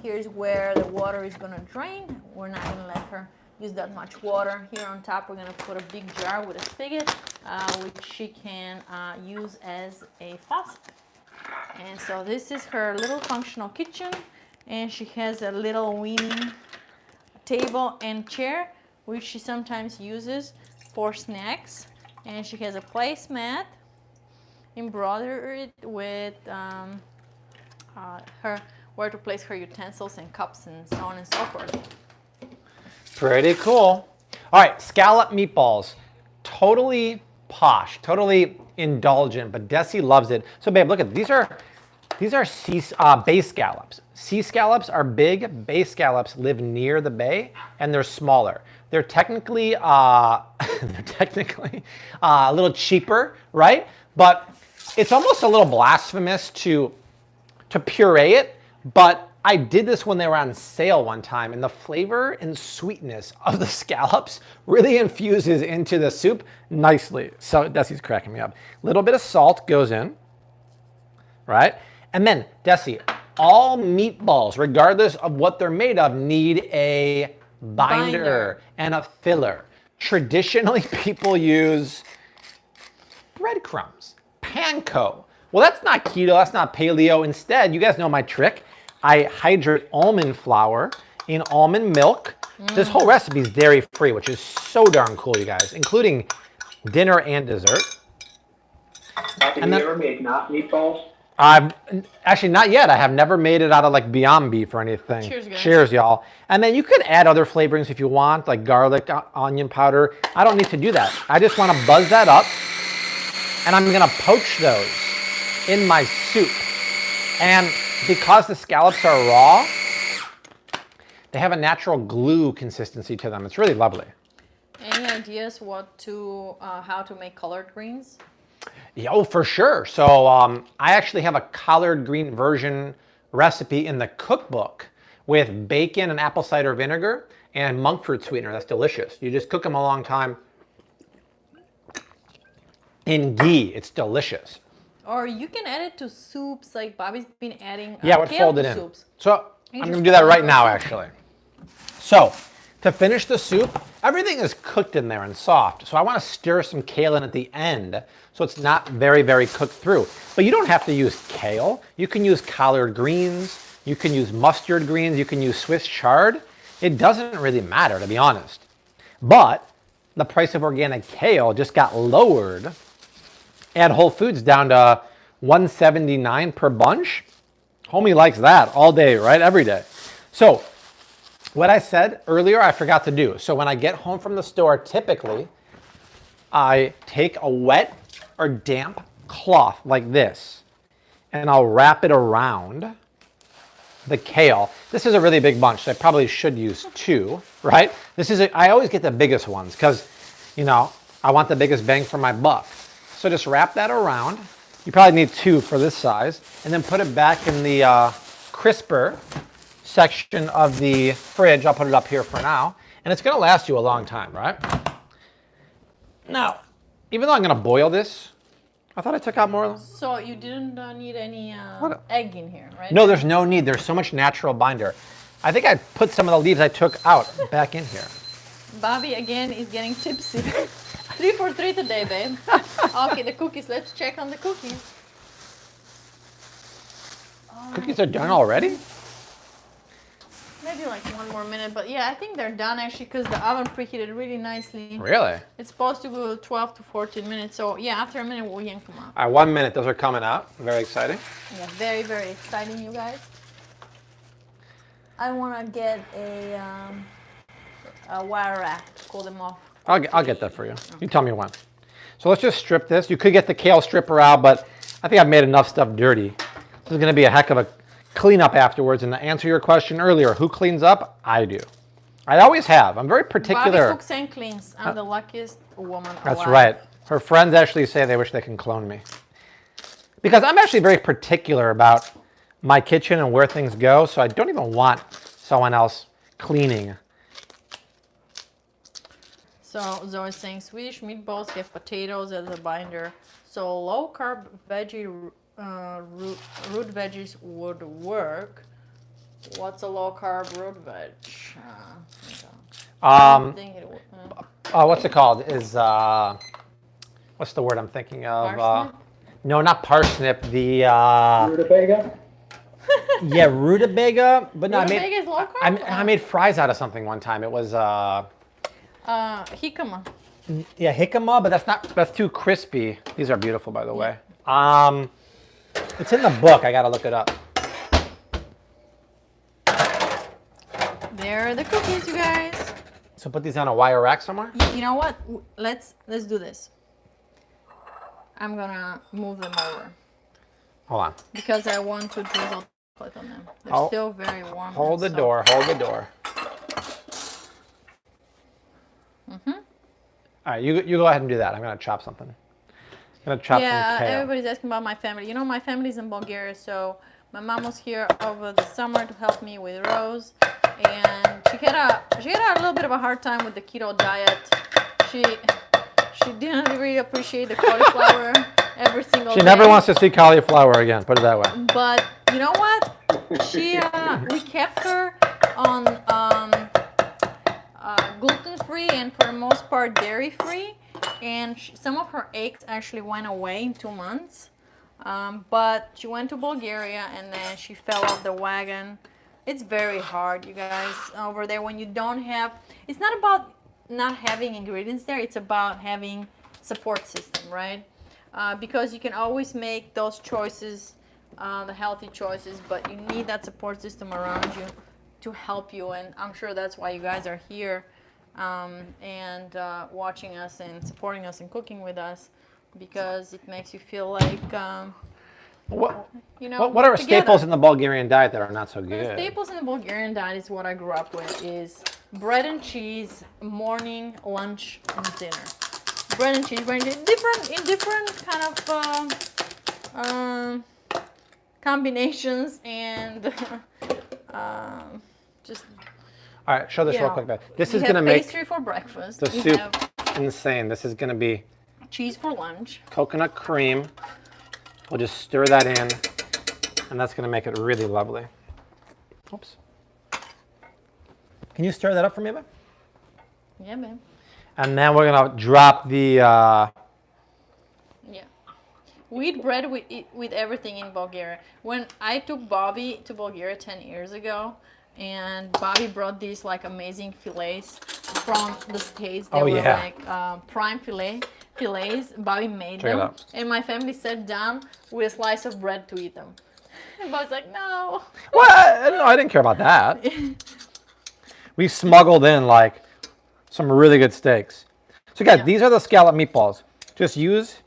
Here's where the water is going to drain. We're not going to let her use that much water. Here on top, we're going to put a big jar with a spigot, which she can use as a faucet. And so this is her little functional kitchen, and she has a little weaning table and chair, which she sometimes uses for snacks. And she has a placemat embroidered with her where to place her utensils and cups and so on and so forth. Pretty cool. All right, scallop meatballs. Totally posh, totally indulgent, but Dessie loves it. So babe, look at these are bay scallops. Sea scallops are big. Bay scallops live near the bay, and they're smaller. They're technically a little cheaper, right? But it's almost a little blasphemous to puree it. But I did this when they were on sale one time, and the flavor and sweetness of the scallops really infuses into the soup nicely. So Dessie's cracking me up. A little bit of salt goes in, right? And then, Dessie, all meatballs, regardless of what they're made of, need a binder and a filler. Traditionally, people use breadcrumbs, panko. Well, that's not keto, that's not paleo. Instead, you guys know my trick. I hydrate almond flour in almond milk. This whole recipe is dairy-free, which is so darn cool, you guys, including dinner and dessert. Have you ever made not meatballs? I've actually not yet. I have never made it out of like Beyond Beef or anything. Cheers, guys. Cheers, y'all. And then you could add other flavorings if you want, like garlic, onion powder. I don't need to do that. I just want to buzz that up, and I'm gonna poach those in my soup. And because the scallops are raw, they have a natural glue consistency to them. It's really lovely. Any ideas how to make collard greens? Yeah, oh, for sure. So I actually have a collard green version recipe in the cookbook with bacon and apple cider vinegar and monk fruit sweetener. That's delicious. You just cook them a long time in ghee. It's delicious. Or you can add it to soups, like Bobby's been adding Yeah, I would kale fold it to in. soups. So You I'm just going to do that fold it right in now, soup. actually. So to finish the soup, everything is cooked in there and soft. So I want to stir some kale in at the end so it's not very, very cooked through. But you don't have to use kale. You can use collard greens. You can use mustard greens. You can use Swiss chard. It doesn't really matter, to be honest. But the price of organic kale just got lowered at Whole Foods down to $1.79 per bunch. Homie likes that all day, right? Every day. So what I said earlier, I forgot to do. So when I get home from the store, typically, I take a wet or damp cloth like this, and I'll wrap it around the kale. This is a really big bunch, so I probably should use 2, right? I always get the biggest ones because, you know, I want the biggest bang for my buck. So just wrap that around. You probably need 2 for this size, and then put it back in the crisper section of the fridge. I'll put it up here for now, and it's going to last you a long time, right? Now, even though I'm going to boil this, I thought I took out more. So you didn't need any What? egg in here, right? No, there's no need. There's so much natural binder. I think I put some of the leaves I took out back in here. Bobby again is getting tipsy. 3 for 3 today, babe. Okay, the cookies. Let's check on the cookies. Cookies are done already? Maybe like 1 more minute, but yeah, I think they're done actually because the oven preheated really nicely. Really? It's supposed to go 12 to 14 minutes, so yeah, after a minute we'll yank them out. All right, 1 minute. Those are coming out. Very exciting. Yeah, very, very exciting, you guys. I want to get a wire rack to cool them off. I'll get that for you. You tell me when. So let's just strip this. You could get the kale stripper out, but I think I've made enough stuff dirty. This is going to be a heck of a cleanup afterwards. And to answer your question earlier, who cleans up? I do. I always have. I'm very particular. Bobby cooks and cleans. I'm the luckiest woman alive. That's right. Her friends actually say they wish they can clone me. Because I'm actually very particular about my kitchen and where things go, so I don't even want someone else cleaning. So Zoe's saying Swedish meatballs have potatoes as a binder, so low carb veggie root veggies would work. What's a low carb root veg? I think it would. What's it called? What's the word I'm thinking of? Parsnip? No, not parsnip. The Rutabaga? yeah, rutabaga. But no, Rutabaga is low carb? I made fries out of something one time. It was jicama. yeah, jicama, but that's too crispy. These are beautiful, by the way. It's in the book. I gotta look it up. There are the cookies, you guys. So put these on a wire rack somewhere. You know what? Let's do this. I'm gonna move them over Hold on. because I want to drizzle chocolate on them. They're Oh, still very warm. Hold the and door. Hold the door. All right, you go ahead and do that. I'm gonna chop something. I'm gonna chop some kale. Everybody's asking about my family. You know, my family's in Bulgaria, so my mom was here over the summer to help me with Rose, and she had a little bit of a hard time with the keto diet. She didn't really appreciate the cauliflower every single day. She never wants to see cauliflower again. Put it that way. But you know what? We kept her on gluten-free and for the most part dairy-free, and some of her aches actually went away in 2 months. But she went to Bulgaria and then she fell off the wagon. It's very hard, you guys, over there when you don't have. It's not about not having ingredients there. It's about having support system, right? Because you can always make those choices, the healthy choices, but you need that support system around you to help you. And I'm sure that's why you guys are here and watching us and supporting us and cooking with us, because it makes you feel like, you know, What are together. staples in the Bulgarian diet that are not so The good? staples in the Bulgarian diet is what I grew up with, is bread and cheese, morning, lunch, and dinner. Bread and cheese, in different kind of combinations and just. All right, show this real quick, babe. This is We going to have make pastry for breakfast. the We soup have insane. This is going to be cheese for lunch. coconut cream. We'll just stir that in, and that's going to make it really lovely. Oops. Can you stir that up for me, babe? Yeah, man. And then we're going to drop the... Yeah. We eat bread with everything in Bulgaria. When I took Bobby to Bulgaria 10 years ago, and Bobby brought these like amazing fillets from the States. They were like prime fillets. Bobby made them. And my family sat down with a slice of bread to eat them. And Bobby's like, no. What? No, I didn't care about that. We smuggled in like some really good steaks. So guys, these are the scallop meatballs. Just use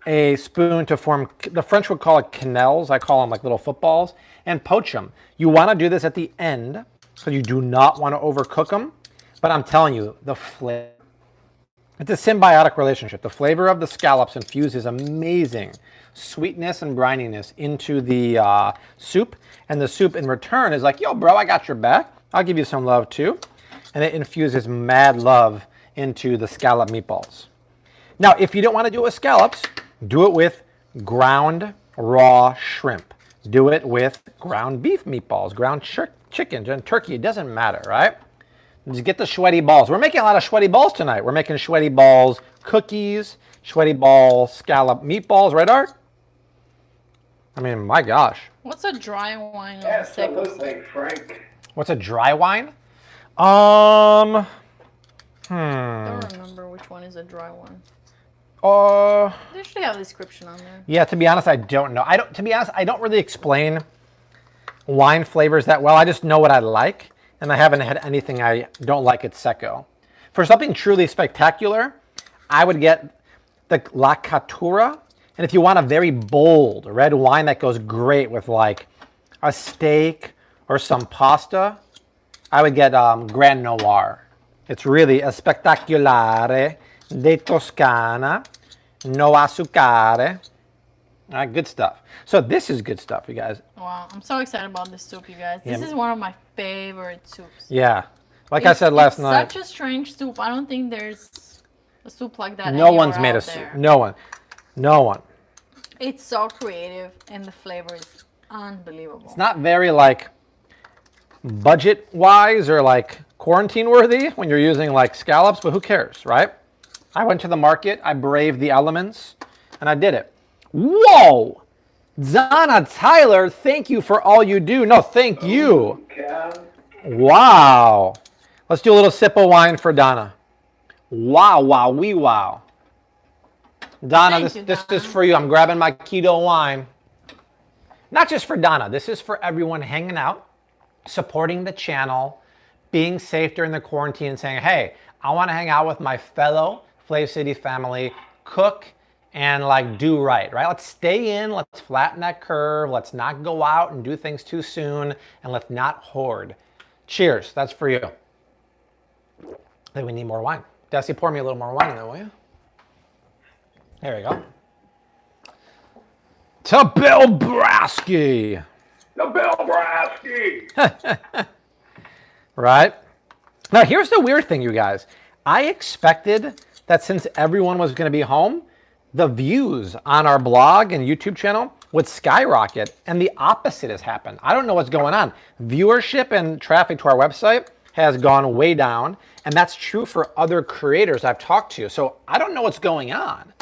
a spoon to form, the French would call it quenelles. I call them like little footballs, and poach them. You want to do this at the end, so you do not want to overcook them. But I'm telling you, the flavor, it's a symbiotic relationship. The flavor of the scallops infuses amazing sweetness and brininess into the soup, and the soup in return is like, yo, bro, I got your back. I'll give you some love too. And it infuses mad love into the scallop meatballs. Now, if you don't want to do it with scallops, do it with ground raw shrimp. Do it with ground beef meatballs, ground chicken, and turkey. It doesn't matter, right? Just get the sweaty balls. We're making a lot of sweaty balls tonight. We're making sweaty balls cookies, sweaty ball scallop meatballs, right, Art? I mean, my gosh. What's a dry wine? Absolutely, Frank. What's a dry wine? I don't remember which one is a dry one. They should have a description on there. Yeah, to be honest, I don't know. To be honest, I don't really explain wine flavors that well. I just know what I like, and I haven't had anything I don't like at Secco. For something truly spectacular, I would get the La Catura. And if you want a very bold red wine that goes great with like a steak or some pasta, I would get Grand Noir. It's really a Spettacolare de Toscana, no azucare. All right, good stuff. So this is good stuff, you guys. Wow, I'm so excited about this soup, you guys. This is one of my favorite soups. Yeah, like I said last night. It's such a strange soup. I don't think there's a soup like that. No one's made a soup. No one. It's so creative, and the flavor is unbelievable. It's not very like budget-wise or like quarantine-worthy when you're using like scallops, but who cares, right? I went to the market, I braved the elements, and I did it. Whoa! Donna Tyler, thank you for all you do. No, thank you. Wow. Let's do a little sip of wine for Donna. Wow, wow, wee wow. Donna, this is for you. I'm grabbing my keto wine. Not just for Donna. This is for everyone hanging out, supporting the channel, being safe during the quarantine, and saying, hey, I want to hang out with my fellow Flav City family, cook, and like do right? Let's stay in, let's flatten that curve, let's not go out and do things too soon, and let's not hoard. Cheers, that's for you. I think we need more wine. Dessie, pour me a little more wine in there, will you? There we go. To Bill Brasky. The Bill Brasky. Right? Now, here's the weird thing, you guys. I expected that since everyone was going to be home, the views on our blog and YouTube channel would skyrocket, and the opposite has happened. I don't know what's going on. Viewership and traffic to our website has gone way down, and that's true for other creators I've talked to. So I don't know what's going on.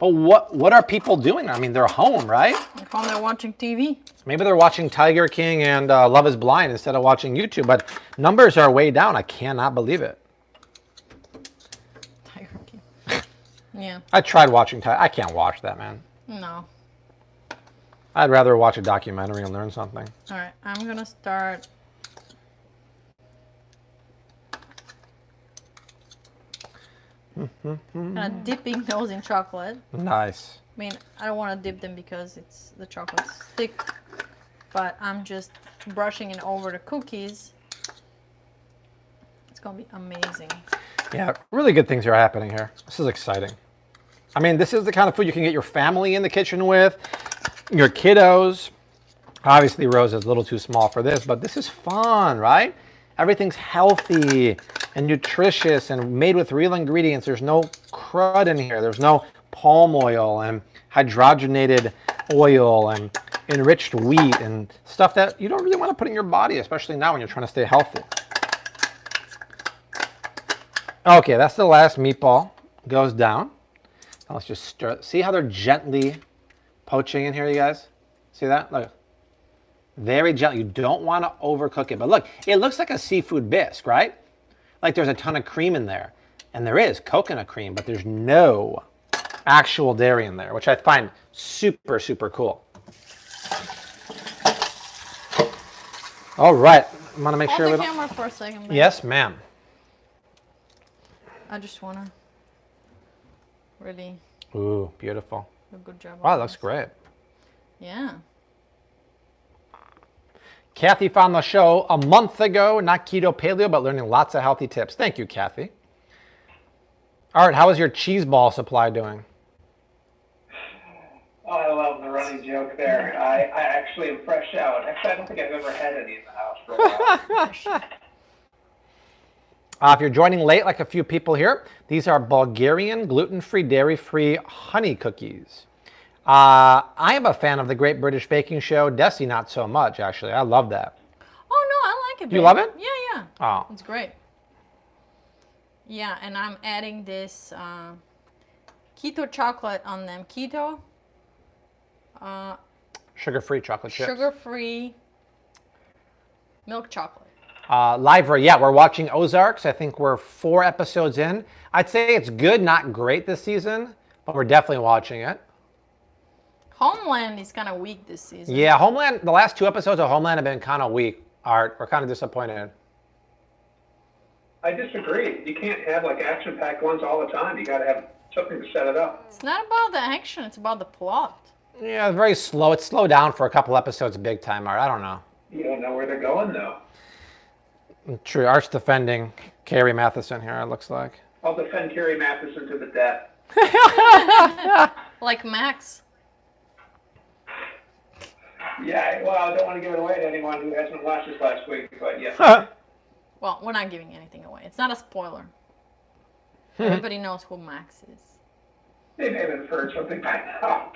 But what are people doing? I mean, they're home, right? They're watching TV. Maybe they're watching Tiger King and Love is Blind instead of watching YouTube, but numbers are way down. I cannot believe it. Tiger King. Yeah. I tried watching Tiger. I can't watch that, man. No. I'd rather watch a documentary and learn something. All right, I'm going to start. Dipping those in chocolate. Nice. I mean, I don't want to dip them because the chocolate's thick, but I'm just brushing it over the cookies. It's going to be amazing. Yeah, really good things are happening here. This is exciting. I mean, this is the kind of food you can get your family in the kitchen with, your kiddos. Obviously, Rose is a little too small for this, but this is fun, right? Everything's healthy and nutritious and made with real ingredients. There's no crud in here. There's no palm oil and hydrogenated oil and enriched wheat and stuff that you don't really want to put in your body, especially now when you're trying to stay healthy. Okay, that's the last meatball. Goes down. Now let's just stir it. See how they're gently poaching in here, you guys? See that? Look. Very gently. You don't want to overcook it. But look, it looks like a seafood bisque, right? Like there's a ton of cream in there. And there is coconut cream, but there's no actual dairy in there, which I find super, super cool. All right. I'm going to make sure we don't... Hold the camera for a second, babe. Yes, ma'am. I just want to really Ooh, beautiful. do a good job. Wow, that looks great. Yeah. Kathy found the show a month ago, not keto paleo, but learning lots of healthy tips. Thank you, Kathy. All right, how is your cheese ball supply doing? Oh, I love the running joke there. I actually am fresh out. Actually, I don't think I've ever had any in the house for a while. If you're joining late, like a few people here, these are Bulgarian gluten-free, dairy-free honey cookies. I am a fan of the Great British Baking Show. Dessie, not so much, actually. I love that. Oh, no, I like it, babe. You love it? Yeah, yeah. Oh. It's great. Yeah, and I'm adding this keto chocolate on them. Keto. Sugar-free chocolate chips. Sugar-free milk chocolate. Live, yeah, we're watching Ozarks. I think we're 4 episodes in. I'd say it's good, not great this season, but we're definitely watching it. Homeland is kind of weak this season. Yeah, Homeland, the last 2 episodes of Homeland have been kind of weak, Art. We're kind of disappointed. I disagree. You can't have like action-packed ones all the time. You got to have something to set it up. It's not about the action, it's about the plot. Yeah, very slow. It's slowed down for a couple episodes big time, Art. I don't know. You don't know where they're going, though. True. Art's defending Carrie Matheson here, it looks like. I'll defend Carrie Matheson to the death. Like Max. Yeah, well, I don't want to give it away to anyone who hasn't watched this last week, but yeah. Well, we're not giving anything away. It's not a spoiler. Everybody knows who Max is. They may have inferred something by now.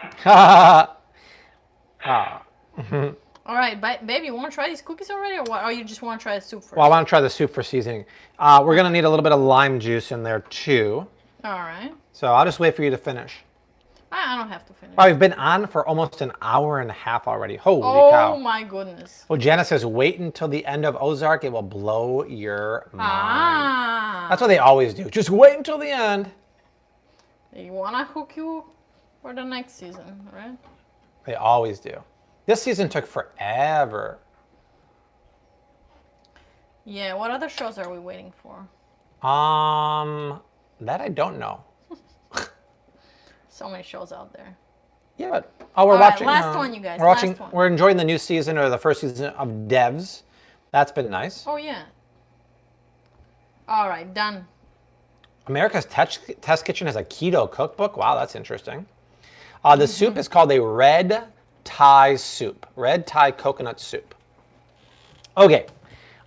All right, baby, you want to try these cookies already, or what? Or you just want to try the soup first? Well, I want to try the soup for seasoning. We're going to need a little bit of lime juice in there, too. All right. So I'll just wait for you to finish. I don't have to finish. Wow, we've been on for almost an hour and a half already. Holy cow. Oh, my goodness. Well, Janice says, wait until the end of Ozark. It will blow your mind. Ah. That's what they always do. Just wait until the end. They want to hook you for the next season, right? They always do. This season took forever. Yeah, what other shows are we waiting for? That I don't know. So many shows out there. Yeah, but we're All right, watching. last one, you guys. We're watching. Last one. We're enjoying the new season or the first season of Devs. That's been nice. Oh, yeah. All right, done. America's Test Kitchen has a keto cookbook. Wow, that's interesting. The soup is called a red Thai soup. Red Thai coconut soup. Okay.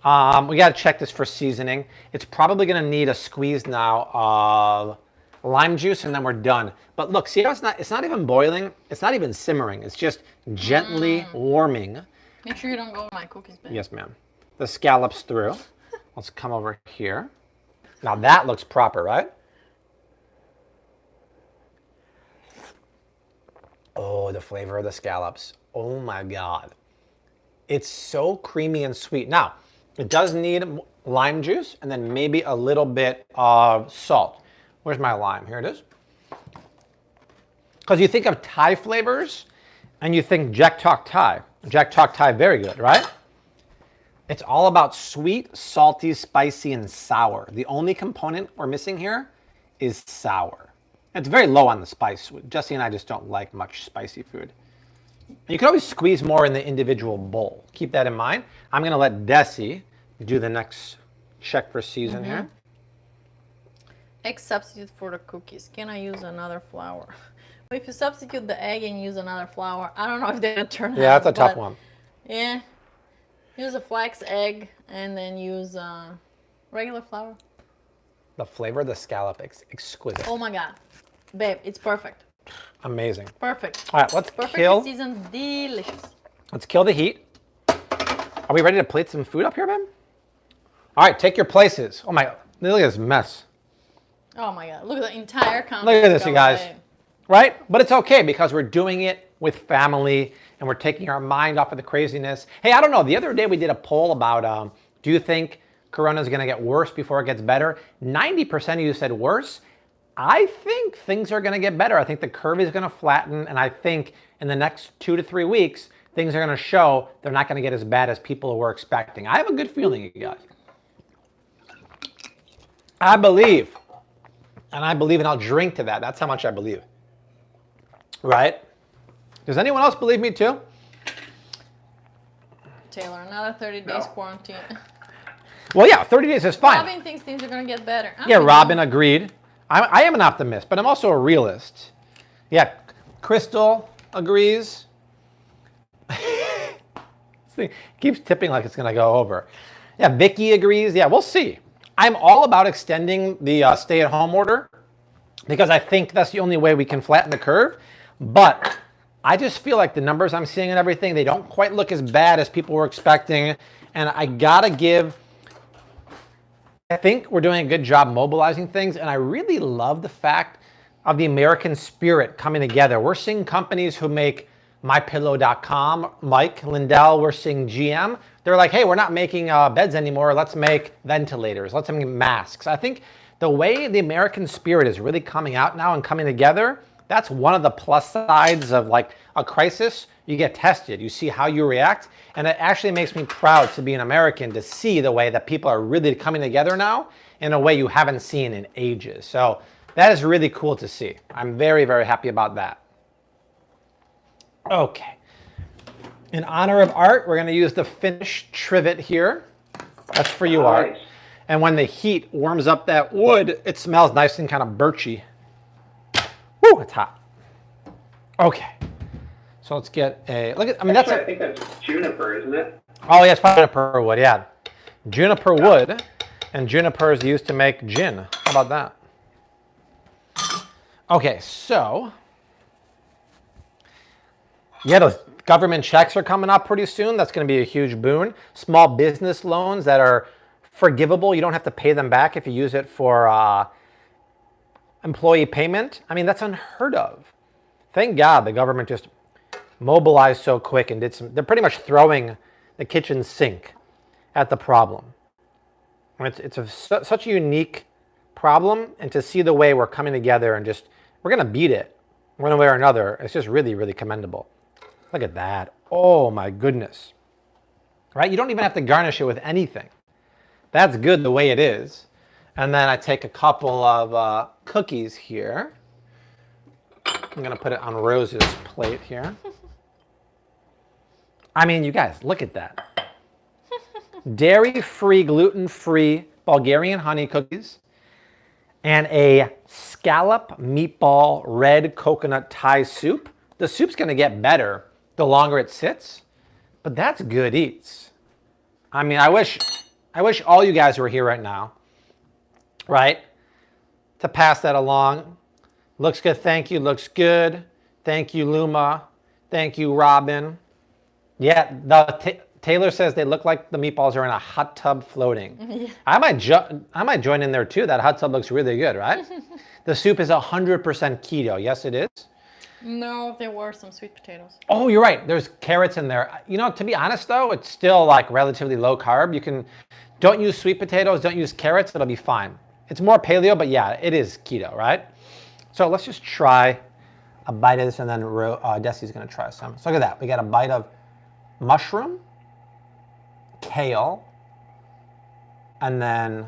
We got to check this for seasoning. It's probably going to need a squeeze now of lime juice, and then we're done. But look, see how it's not even boiling? It's not even simmering. It's just gently warming. Make sure you don't go with my cookies, babe. Yes, ma'am. The scallops through. Let's come over here. Now that looks proper, right? Oh, the flavor of the scallops. Oh my God. It's so creamy and sweet. Now, it does need lime juice and then maybe a little bit of salt. Where's my lime? Here it is. Because you think of Thai flavors and you think Jack Tok Thai. Jack Tok Thai, very good, right? It's all about sweet, salty, spicy, and sour. The only component we're missing here is sour. It's very low on the spice. Jessie and I just don't like much spicy food. You can always squeeze more in the individual bowl. Keep that in mind. I'm going to let Dessie do the next check for season here. Egg substitute for the cookies. Can I use another flour? Well, if you substitute the egg and use another flour, I don't know if they're going to turn out. Yeah, that's a tough one. Yeah. Use a flax egg and then use regular flour. The flavor of the scallop is exquisite. Oh my god. Babe, it's perfect. Amazing. Perfect. All right, let's Perfectly seasoned, delicious. Let's kill the heat. Are we ready to plate some food up here, babe? All right, take your places. Oh my, look at this mess. Oh my god, look at the entire conference. Look at this, you guys. Away. Right? But it's okay because we're doing it with family and we're taking our mind off of the craziness. Hey, I don't know. The other day we did a poll about do you think Corona is going to get worse before it gets better? 90% of you said worse. I think things are going to get better. I think the curve is going to flatten. And I think in the next 2 to 3 weeks, things are going to show they're not going to get as bad as people were expecting. I have a good feeling, you guys. I believe. And I believe, and I'll drink to that. That's how much I believe. Right? Does anyone else believe me too? Taylor, another 30 days quarantine. Well, yeah, 30 days is fine. Robin thinks things are going to get better. Yeah, Robin agreed. I am an optimist, but I'm also a realist. Yeah, Crystal agrees. Keeps tipping like it's going to go over. Yeah, Vicky agrees. Yeah, we'll see. I'm all about extending the stay-at-home order because I think that's the only way we can flatten the curve. But I just feel like the numbers I'm seeing and everything, they don't quite look as bad as people were expecting. And I got to give, I think we're doing a good job mobilizing things. And I really love the fact of the American spirit coming together. We're seeing companies who make MyPillow.com, Mike Lindell, we're seeing GM. They're like, hey, we're not making beds anymore. Let's make ventilators. Let's make masks. I think the way the American spirit is really coming out now and coming together, that's one of the plus sides of like a crisis. You get tested. You see how you react. And it actually makes me proud to be an American to see the way that people are really coming together now in a way you haven't seen in ages. So that is really cool to see. I'm very, very happy about that. Okay. In honor of Art, we're going to use the finished trivet here. That's for you, Art. And when the heat warms up that wood, it smells nice and kind of birchy. Woo, it's hot. Okay. So let's get a look at. I mean, Actually, I think that's juniper, isn't it? Oh yeah, it's juniper wood. Yeah, juniper wood, and juniper is used to make gin. How about that? Okay, so yeah, those government checks are coming up pretty soon. That's going to be a huge boon. Small business loans that are forgivable. You don't have to pay them back if you use it for employee payment. I mean, that's unheard of. Thank God the government just mobilized so quick and did some. They're pretty much throwing the kitchen sink at the problem. It's such a unique problem, and to see the way we're coming together and just, we're going to beat it one way or another. It's just really, really commendable. Look at that. Oh my goodness. Right? You don't even have to garnish it with anything. That's good the way it is. And then I take a couple of cookies here. I'm going to put it on Rose's plate here. I mean, you guys, look at that. Dairy-free, gluten-free Bulgarian honey cookies and a scallop meatball red coconut Thai soup. The soup's going to get better the longer it sits, but that's good eats. I mean, I wish all you guys were here right now, right, to pass that along. Looks good. Thank you. Looks good. Thank you, Luma. Thank you, Robin. Yeah, Taylor says they look like the meatballs are in a hot tub floating. Yeah. I might join in there too. That hot tub looks really good, right? The soup is 100% keto. Yes, it is. No, there were some sweet potatoes. Oh, you're right. There's carrots in there. You know, to be honest though, it's still like relatively low carb. Don't use sweet potatoes, don't use carrots, it'll be fine. It's more paleo, but yeah, it is keto, right? So let's just try a bite of this, and then Dessie's gonna try some. So look at that. We got a bite of mushroom, kale, and then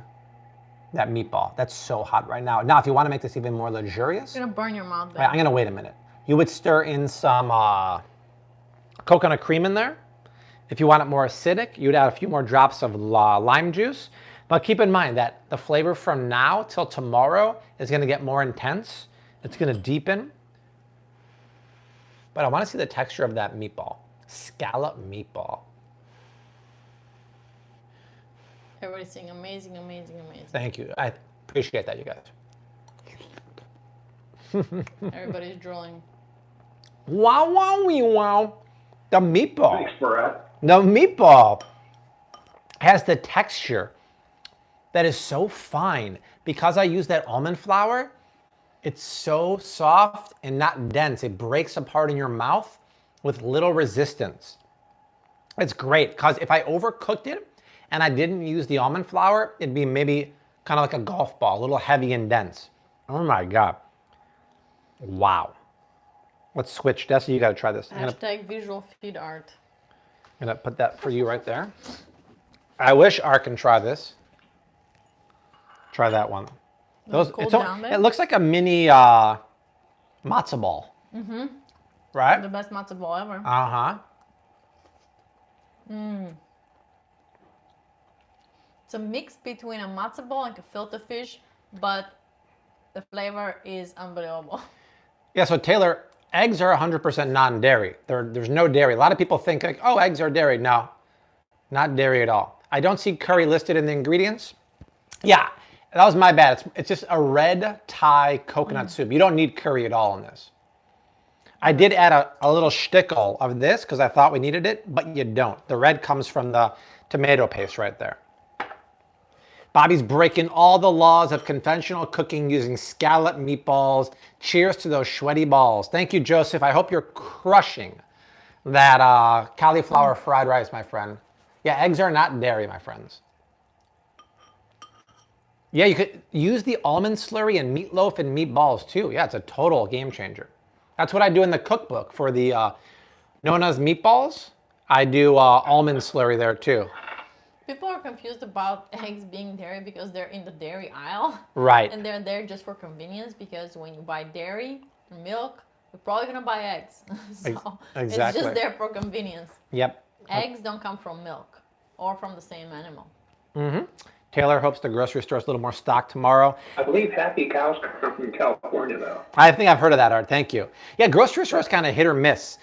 that meatball. That's so hot right now. Now, if you want to make this even more luxurious, It's gonna burn your mouth. Right, I'm gonna wait a minute. You would stir in some coconut cream in there. If you want it more acidic, you'd add a few more drops of lime juice. But keep in mind that the flavor from now till tomorrow is gonna get more intense. It's gonna deepen. But I wanna see the texture of that meatball. Scallop meatball. Everything amazing, amazing, amazing. Thank you. I appreciate that, you guys. Everybody's drooling. Wow, wow, wow. The meatball. Thanks, Brett. The meatball has the texture that is so fine. Because I use that almond flour, it's so soft and not dense. It breaks apart in your mouth with little resistance. It's great, because if I overcooked it and I didn't use the almond flour, it'd be maybe kind of like a golf ball, a little heavy and dense. Oh my God. Wow. Let's switch. Dessie, you got to try this. Hashtag visual feed art. I'm going to put that for you right there. I wish Art can try this. Try that one. It looks like a mini matzo ball. Mm-hmm. Right? The best matzo ball ever. Uh-huh. It's a mix between a matzo ball and a filter fish, but the flavor is unbelievable. Yeah, so Taylor, eggs are 100% non-dairy. There's no dairy. A lot of people think, like, oh, eggs are dairy. No, not dairy at all. I don't see curry listed in the ingredients. Yeah, that was my bad. It's just a red Thai coconut soup. You don't need curry at all in this. I did add a little shtickle of this because I thought we needed it, but you don't. The red comes from the tomato paste right there. Bobby's breaking all the laws of conventional cooking using scallop meatballs. Cheers to those sweaty balls. Thank you, Joseph. I hope you're crushing that cauliflower fried rice, my friend. Yeah, eggs are not dairy, my friends. Yeah, you could use the almond slurry in meatloaf and meatballs too. Yeah, it's a total game changer. That's what I do in the cookbook for the known as meatballs. I do almond slurry there too. People are confused about eggs being dairy because they're in the dairy aisle. Right. And they're there just for convenience, because when you buy dairy or milk, you're probably going to buy eggs. So exactly. It's just there for convenience. Yep. Eggs don't come from milk or from the same animal. Mm-hmm. Taylor hopes the grocery store's a little more stock tomorrow. I believe happy cows come from California, though. I think I've heard of that, Art. Thank you. Yeah, grocery stores kind of hit or miss.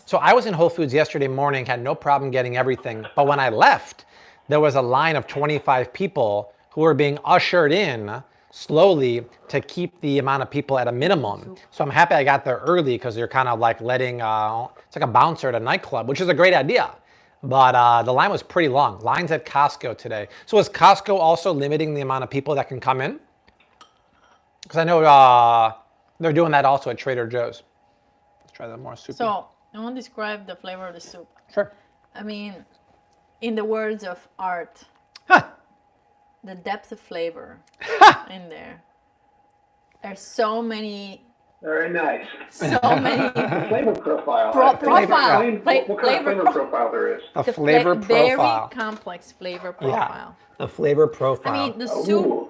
So I was in Whole Foods yesterday morning, had no problem getting everything. But when I left, there was a line of 25 people who were being ushered in slowly to keep the amount of people at a minimum. So I'm happy I got there early, because they're kind of like letting, it's like a bouncer at a nightclub, which is a great idea. But the line was pretty long. Lines at Costco today. So is Costco also limiting the amount of people that can come in? Because I know they're doing that also at Trader Joe's. Let's try that more soup. So I want to describe the flavor of the soup. Sure. I mean, in the words of Art, Huh. the depth of flavor in there. There's so many. Very nice. So many. Flavor profile. Profile. What kind of flavor profile there is? A flavor profile. Very complex flavor profile. Yeah, the flavor profile. I mean, the soup. Ooh,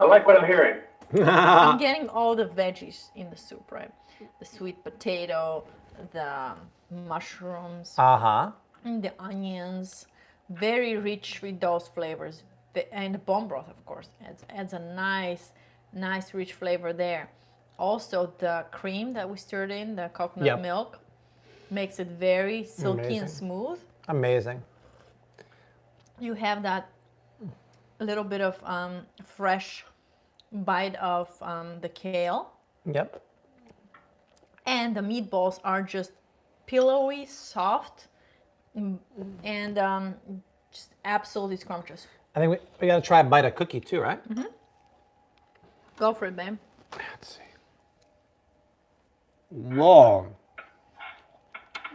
I like what I'm hearing. I'm getting all the veggies in the soup, right? The sweet potato, the mushrooms, and the onions. Very rich with those flavors. And the bone broth, of course, adds a nice, rich flavor there. Also, the cream that we stirred in, the coconut milk, makes it very silky and smooth. Amazing. You have that little bit of fresh bite of the kale. Yep. And the meatballs are just pillowy, soft, and just absolutely scrumptious. I think we got to try a bite of cookie too, right? Mm-hmm. Go for it, babe. Let's see. Whoa.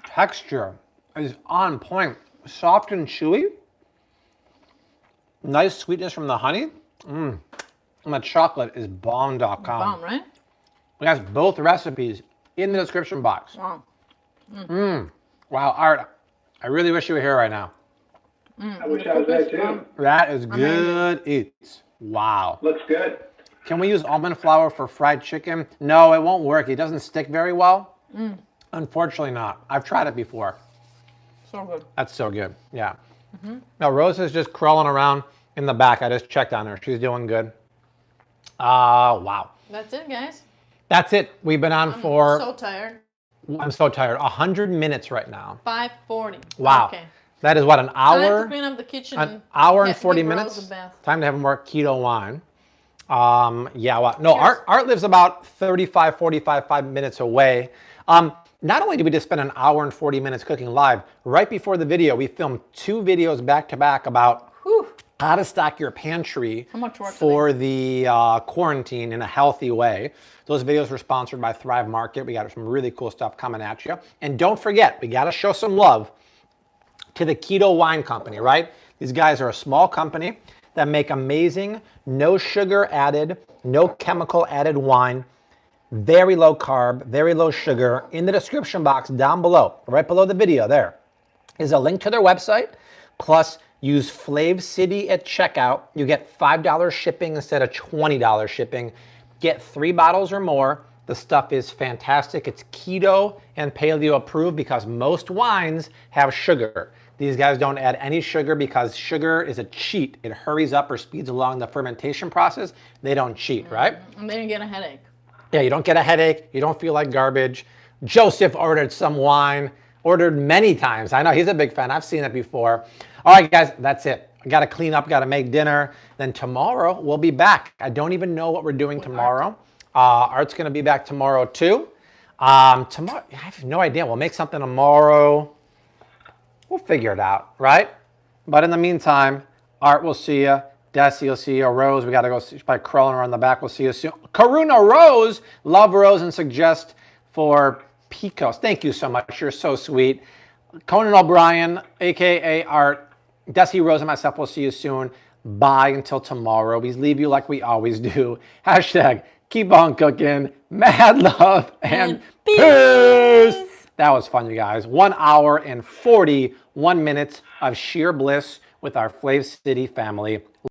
Texture is on point. Soft and chewy. Nice sweetness from the honey. And the chocolate is bomb.com. Bomb, right? We got both recipes in the description box. Wow. Wow, Art, I really wish you were here right now. I wish I was there too. That is good eats. Wow. Looks good. Can we use almond flour for fried chicken? No, it won't work. It doesn't stick very well. Unfortunately not. I've tried it before. So good. That's so good, yeah. Now Rose is just crawling around in the back. I just checked on her. She's doing good. Wow. That's it, guys. That's it. We've been on for... So tired. I'm so tired. 100 minutes right now. 5:40. Wow. Okay. That is what, an Time hour? to clean up the kitchen. An hour and give 40 Rose minutes. a bath. Time to have more keto wine. Yeah, well, no, Art lives about 35, 5 minutes away. Not only did we just spend an hour and 40 minutes cooking live, right before the video, we filmed 2 videos back to back about how to stock your pantry for the quarantine in a healthy way. Those videos were sponsored by Thrive Market. We got some really cool stuff coming at you. And don't forget, we got to show some love to the Keto Wine Company, right? These guys are a small company that make amazing, no sugar added, no chemical added wine. Very low carb, very low sugar. In the description box down below, right below the video there, is a link to their website. Plus, use Flav City at checkout. You get $5 shipping instead of $20 shipping. Get 3 bottles or more. The stuff is fantastic. It's keto and paleo approved because most wines have sugar. These guys don't add any sugar because sugar is a cheat. It hurries up or speeds along the fermentation process. They don't cheat, right? And then you get a headache. Yeah, you don't get a headache. You don't feel like garbage. Joseph ordered some wine, ordered many times. I know he's a big fan. I've seen it before. All right, guys, that's it. I got to clean up, got to make dinner. Then tomorrow we'll be back. I don't even know what we're doing tomorrow. Art's going to be back tomorrow too. Tomorrow, I have no idea. We'll make something tomorrow. We'll figure it out, right? But in the meantime, Art will see you. Dessie will see you. Rose, we got to go by crawling around the back. We'll see you soon. Karuna Rose, love Rose and suggest for picos. Thank you so much. You're so sweet. Conan O'Brien, a.k.a. Art, Dessie, Rose, and myself will see you soon. Bye until tomorrow. We leave you like we always do. Hashtag keep on cooking. Mad love and peace. That was fun, you guys. 1 hour and 41 minutes of sheer bliss with our Flav City family.